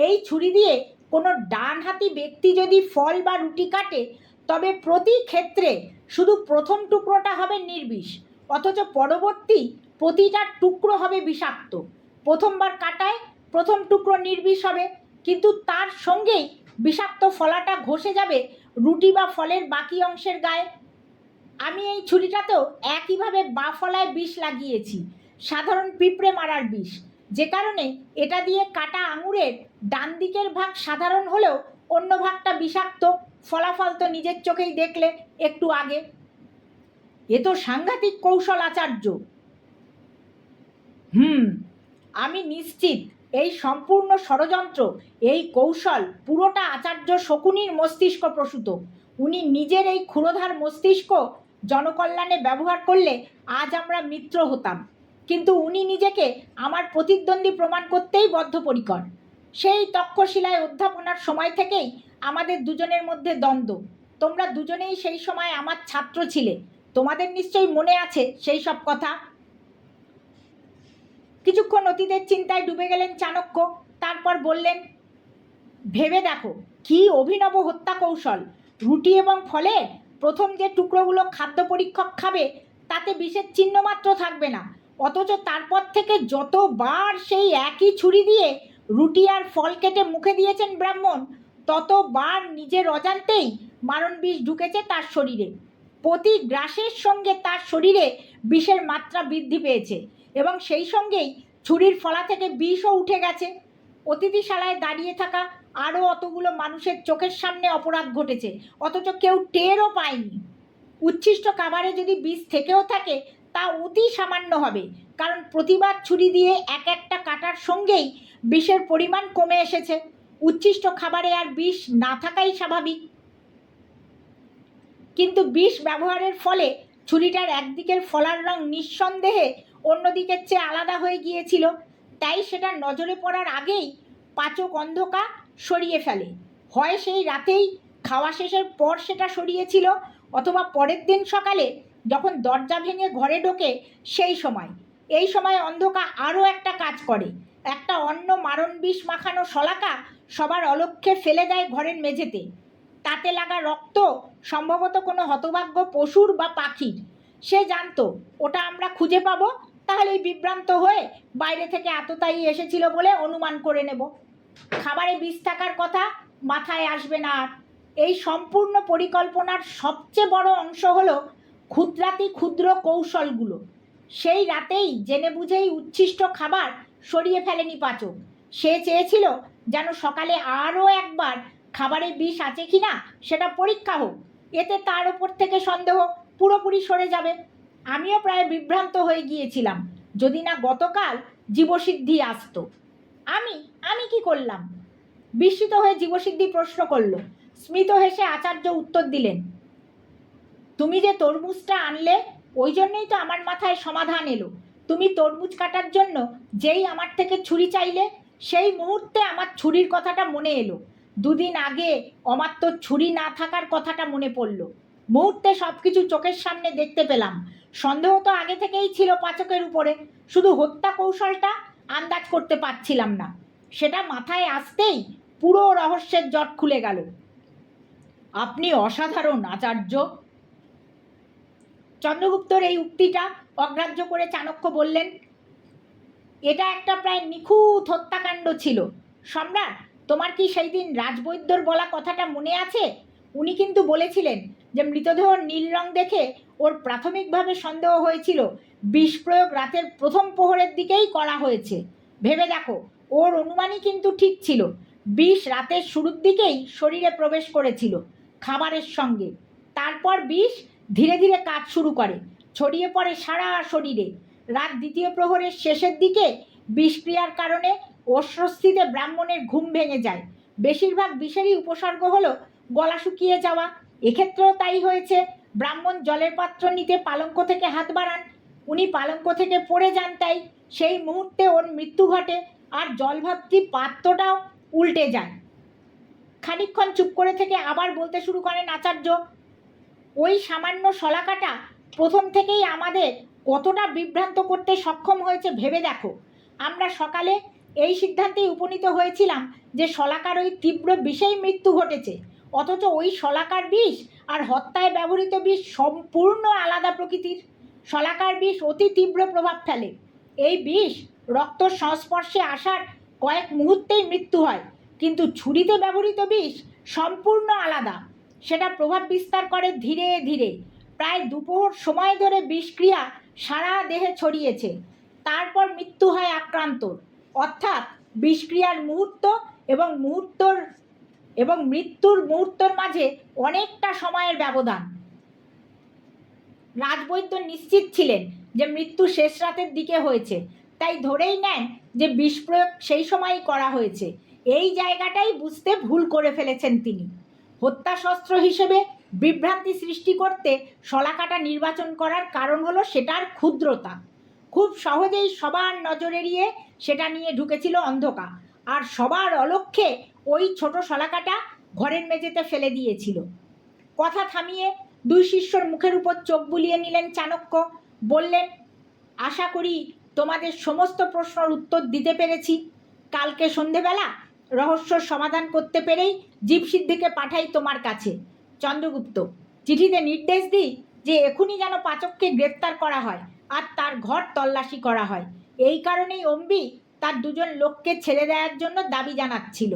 এই ছুরি দিয়ে কোনো ডানহাতি ব্যক্তি যদি ফল বা রুটি কাটে, তবে প্রতি ক্ষেত্রে শুধু প্রথম টুকরোটা হবে নির্বিষ, অথচ পরবর্তী প্রতিটা টুকরো হবে বিষাক্ত। প্রথমবার কাটায় প্রথম টুকরো নির্বিষ হবে, কিন্তু তার সঙ্গেই বিষাক্ত ফলাটা ঘষে যাবে রুটি বা ফলের বাকি অংশের গায়ে। আমি এই ছুরিটাতেও একইভাবে বা ফলায় বিষ লাগিয়েছি, সাধারণ পিঁপড়ে মারার বিষ। যে কারণে এটা দিয়ে কাটা আঙুরের ডান দিকের ভাগ সাধারণ হলেও অন্য ভাগটা বিষাক্ত। ফলাফল তো নিজের চোখেই দেখলে একটু আগে। এ তো সাংঘাতিক কৌশল আচার্য। আমি নিশ্চিত এই সম্পূর্ণ ষড়যন্ত্র, এই কৌশল পুরোটা আচার্য শকুনির মস্তিষ্ক প্রসূত। উনি নিজের এই ক্ষুরোধার মস্তিষ্ক জনকল্যাণে ব্যবহার করলে আজ আমরা মিত্র হতাম, কিন্তু উনি নিজেকে আমার প্রতিদ্বন্দ্বী প্রমাণ করতেই বদ্ধপরিকর। সেই তক্ষশিলায় অধ্যাপনার সময় থেকেই আমাদের দুজনের মধ্যে দ্বন্দ্ব। তোমরা দুজনেই সেই সময় আমার ছাত্র ছিলে, তোমাদের নিশ্চয়ই মনে আছে সেই সব কথা। কিছুক্ষণ অতীতের চিন্তায় ডুবে গেলেন চাণক্য, তারপর বললেন, ভেবে দেখো কি অভিনব হত্যা কৌশল। রুটি এবং ফলে প্রথম যে টুকরোগুলো খাদ্য পরীক্ষক খাবে তাতে বিষের চিহ্ন মাত্র থাকবে না, অথচ তারপর থেকে যতবার সেই একই ছুরি দিয়ে রুটি আর ফল কেটে মুখে দিয়েছেন ব্রাহ্মণ, ততবার নিজের অজান্তেই মারণ বিষ ঢুকেছে তার শরীরে। প্রতি গ্রাসের সঙ্গে তার শরীরে বিষের মাত্রা বৃদ্ধি পেয়েছে এবং সেই সঙ্গেই ছুরির ফলা থেকে বিষও উঠে গেছে। অতিথিশালায় দাঁড়িয়ে থাকা আরও অতগুলো মানুষের চোখের সামনে অপরাধ ঘটেছে, অথচ কেউ টেরও পায়নি। উচ্ছিষ্ট খাবারে যদি বিষ থেকেও থাকে তা অতি সামান্য হবে, কারণ প্রতিবার ছুরি দিয়ে এক একটা কাটার সঙ্গেই বিষের পরিমাণ কমে এসেছে। উচ্ছিষ্ট খাবারে আর বিষ না থাকাই স্বাভাবিক। কিন্তু বিষ ব্যবহারের ফলে ছুরিটার একদিকের ফলার রং নিঃসন্দেহে অন্যদিকের চেয়ে আলাদা হয়ে গিয়েছিল, তাই সেটা নজরে পড়ার আগেই পাচক অন্ধকার সরিয়ে ফেলে। হয় সেই রাতেই খাওয়া শেষের পর সেটা সরিয়েছিল, অথবা পরের দিন সকালে যখন দরজা ভেঙে ঘরে ঢোকে সেই সময়। এই সময় অন্ধকার আরও একটা কাজ করে। একটা অন্য মারণ বিষ মাখানো শলাকা সবার অলক্ষ্যে ফেলে দেয় ঘরের মেঝেতে। তাতে লাগা রক্ত সম্ভবত কোনো হতভাগ্য পশুর বা পাখির। সে জানতো ওটা আমরা খুঁজে পাবো, তাহলেই বিভ্রান্ত হয়ে বাইরে থেকে আততায়ী এসেছিল বলে অনুমান করে নেব। খাবারে বিষ থাকার কথা মাথায় আসবে না আর। এই সম্পূর্ণ পরিকল্পনার সবচেয়ে বড় অংশ হলো ক্ষুদ্রাতি ক্ষুদ্র কৌশলগুলো। সেই রাতেই জেনে বুঝেই উচ্ছিষ্ট খাবার সরিয়ে ফেলেনি পাচক। সে চেয়েছিল যেন সকালে আরও একবার খাবারে বিষ আছে কি না সেটা পরীক্ষা হোক, এতে তার ওপর থেকে সন্দেহ পুরোপুরি সরে যাবে। আমিও প্রায় বিভ্রান্ত হয়ে গিয়েছিলাম যদি না গতকাল জীবসিদ্ধি আসতো। আমি আমি কি করলাম? বিস্মিত হয়ে জীবসিদ্ধি প্রশ্ন করল। স্মিত হেসে আচার্য উত্তর দিলেন, তুমি যে তরমুজটা আনলে ওই জন্যই তো আমার মাথায় সমাধান এলো। তুমি তরমুজ কাটার জন্য যেই আমার থেকে ছুরি চাইলে সেই মুহূর্তে আমার ছুরির কথাটা মনে এলো। দুদিন আগে আমার তো ছুরি না থাকার কথাটা মনে পড়ল। মুহূর্তে সব কিছু চোখের সামনে দেখতে পেলাম। সন্দেহ তো আগে থেকেই ছিল পাচকের উপরে, শুধু হত্যা কৌশলটা আন্দাজ করতে পারছিলাম না। সেটা মাথায় আসতেই পুরো রহস্যের জট খুলে গেল। আপনি অসাধারণ আচার্য। চন্দ্রগুপ্তর এই উক্তিটা অগ্রাহ্য করে চাণক্য বললেন, এটা একটা প্রায় নিখুঁত হত্যাকাণ্ড ছিল। সম্রাট, তোমার কি সেই দিন রাজবৈদ্যর বলা কথাটা মনে আছে? উনি কিন্তু বলেছিলেন যে মৃতদেহর নীল রং দেখে ওর প্রাথমিকভাবে সন্দেহ হয়েছিল বিষ প্রয়োগ রাতের প্রথম প্রহরের দিকেই করা হয়েছে। ভেবে দেখো, ওর অনুমানই কিন্তু ঠিক ছিল। বিষ রাতের শুরুর দিকেই শরীরে প্রবেশ করেছিল খাবারের সঙ্গে। তারপর বিষ ধীরে ধীরে কাজ শুরু করে, ছড়িয়ে পড়ে সারা শরীরে। রাত দ্বিতীয় প্রহরের শেষের দিকে বিষক্রিয়ার কারণে অস্বস্তিতে ব্রাহ্মণের ঘুম ভেঙে যায়। বেশিরভাগ বিষেরই উপসর্গ হলো গলা শুকিয়ে যাওয়া। এক্ষেত্রেও তাই হয়েছে। ব্রাহ্মণ জলের পাত্র নিতে পালঙ্ক থেকে হাত বাড়ান, উনি পালঙ্ক থেকে পড়ে যান, তাই সেই মুহূর্তে ওর মৃত্যু ঘটে। আর জলভর্তি পাত্রটাও উল্টে যায়। খানিকক্ষণ চুপ করে থেকে আবার বলতে শুরু করেন আচার্য, ওই সামান্য শলাকাটা প্রথম থেকেই আমাদের কতটা বিভ্রান্ত করতে সক্ষম হয়েছে ভেবে দেখো। আমরা সকালে এই সিদ্ধান্তেই উপনীত হয়েছিলাম যে শলাকার ওই তীব্র বিষেই মৃত্যু ঘটেছে, অথচ ওই শলাকার বিষ আর হত্যায় ব্যবহৃত বিষ সম্পূর্ণ আলাদা প্রকৃতির। শলাকার বিষ অতি তীব্র প্রভাব ফেলে। এই বিষ রক্তর সংস্পর্শে আসার কয়েক মুহূর্তেই মৃত্যু হয়, কিন্তু ছুরিতে ব্যবহৃত বিষ সম্পূর্ণ আলাদা। সেটা প্রভাব বিস্তার করে ধীরে ধীরে। প্রায় দুপুর সময় ধরে বিষক্রিয়া সারা দেহে ছড়িয়েছে। তারপর মৃত্যু হয় আক্রান্তর। অর্থাৎ বিষক্রিয়ার মুহূর্ত এবং মৃত্যুর মুহূর্তের মাঝে অনেকটা সময়ের ব্যবধান। রাজবৈদ্য নিশ্চিত ছিলেন যে মৃত্যু শেষ রাতের দিকে হয়েছে, তাই ধরেই নেন যে বিষ প্রয়োগ সেই সময়ই করা হয়েছে। এই জায়গাটাই বুঝতে ভুল করে ফেলেছেন তিনি। হত্যাশস্ত্র হিসেবে বিভ্রান্তি সৃষ্টি করতে শলাকাটা নির্বাচন করার কারণ হলো সেটার ক্ষুদ্রতা। খুব সহজেই সবার নজর এড়িয়ে সেটা নিয়ে ঢুকেছিল অন্ধকার, আর সবার অলক্ষ্যে ওই ছোট শলাকাটা ঘরের মেঝেতে ফেলে দিয়েছিল। কথা থামিয়ে দুই শিষ্যর মুখের উপর চোখ বুলিয়ে নিলেন চাণক্য। বললেন, আশা করি তোমাদের সমস্ত প্রশ্নের উত্তর দিতে পেরেছি। কালকে সন্ধেবেলা রহস্যর সমাধান করতে পেরেই জীবসিদ্ধিকে পাঠাই তোমার কাছে। চন্দ্রগুপ্ত, চিঠিতে নির্দেশ দিই যে এখনই যেন পাচককে গ্রেপ্তার করা হয় আর তার ঘর তল্লাশি করা হয়। এই কারণেই অম্বি তার দুজন লোককে ছেড়ে দেওয়ার জন্য দাবি জানাচ্ছিল।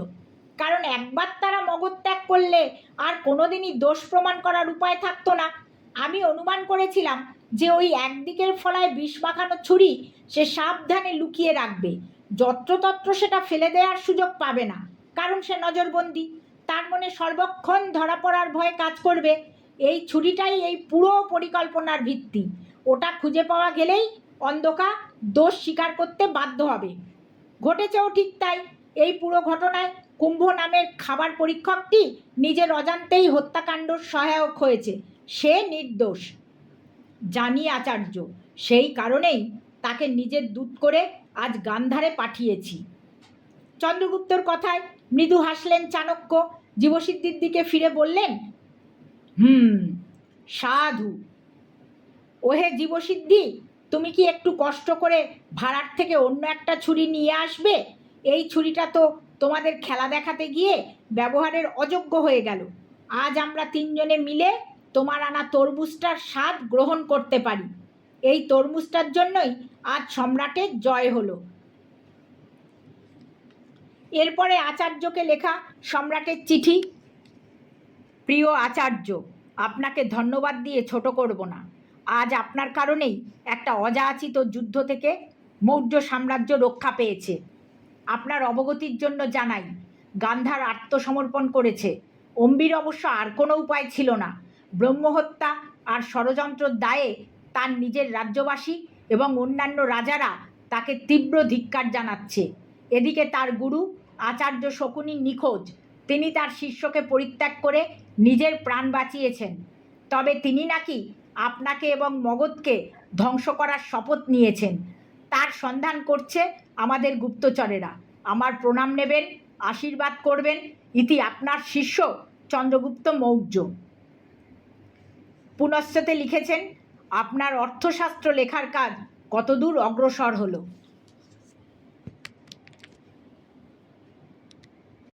কারণ একবার তারা মগধ ত্যাগ করলে আর কোনোদিনই দোষ প্রমাণ করার উপায় থাকতো না। আমি অনুমান করেছিলাম যে ওই একদিকের ফলায় বিষ মাখানো ছুরি সে সাবধানে লুকিয়ে রাখবে, যত্রতত্র সেটা ফেলে দেওয়ার সুযোগ পাবে না, কারণ সে নজরবন্দি। তার মনে সর্বক্ষণ ধরা পড়ার ভয়ে কাজ করবে। এই ছুরিটাই এই পুরো পরিকল্পনার ভিত্তি। ওটা খুঁজে পাওয়া গেলেই অন্ধকার দোষ স্বীকার করতে বাধ্য হবে। ঘটেছেও ঠিক তাই। এই পুরো ঘটনায় কুম্ভ নামের খাবার পরীক্ষকটি নিজের অজান্তেই হত্যাকাণ্ডর সহায়ক হয়েছে। সে নির্দোষ জানি আচার্য, সেই কারণেই তাকে নিজের দূত করে আজ গান্ধারে পাঠিয়েছি। চন্দ্রগুপ্তর কথায় মৃদু হাসলেন চাণক্য। জীবসিদ্ধির দিকে ফিরে বললেন, সাধু। ওহে জীবসিদ্ধি, তুমি কি একটু কষ্ট করে ভাড়ার থেকে অন্য একটা ছুরি নিয়ে আসবে? এই ছুরিটা তো তোমাদের খেলা দেখাতে গিয়ে ব্যবহারের অযোগ্য হয়ে গেল। আজ আমরা তিনজনে মিলে তোমার আনা তরমুজটার স্বাদ গ্রহণ করতে পারি। এই তরমুজটার জন্যই আজ সম্রাটের জয় হলো। এরপরে আচার্যকে লেখা সম্রাটের চিঠি। প্রিয় আচার্য, আপনাকে ধন্যবাদ দিয়ে ছোট করব না। আজ আপনার কারণেই একটা অযাচিত যুদ্ধ থেকে মৌর্য সাম্রাজ্য রক্ষা পেয়েছে। আপনার অবগতির জন্য জানাই, গান্ধার আত্মসমর্পণ করেছে। অম্বির অবশ্য আর কোনো উপায় ছিল না। ব্রহ্মহত্যা আর ষড়যন্ত্রের দায়ে তার নিজের রাজ্যবাসী এবং অন্যান্য রাজারা তাকে তীব্র ধিক্কার জানাচ্ছে। এদিকে তার গুরু আচার্য শকুনি নিখোঁজ। তিনি তার শিষ্যকে পরিত্যাগ করে নিজের প্রাণ বাঁচিয়েছেন। তবে তিনি নাকি আপনাকে এবং মগধকে ধ্বংস করার শপথ নিয়েছেন। তার সন্ধান করছে আমাদের গুপ্তচরেরা। আমার প্রণাম নেবেন, আশীর্বাদ করবেন। ইতি আপনার শিষ্য চন্দ্রগুপ্ত মৌর্য। পুনশ্চতে লিখেছেন, আপনার অর্থশাস্ত্র লেখার কাজ কতদূর অগ্রসর হলো।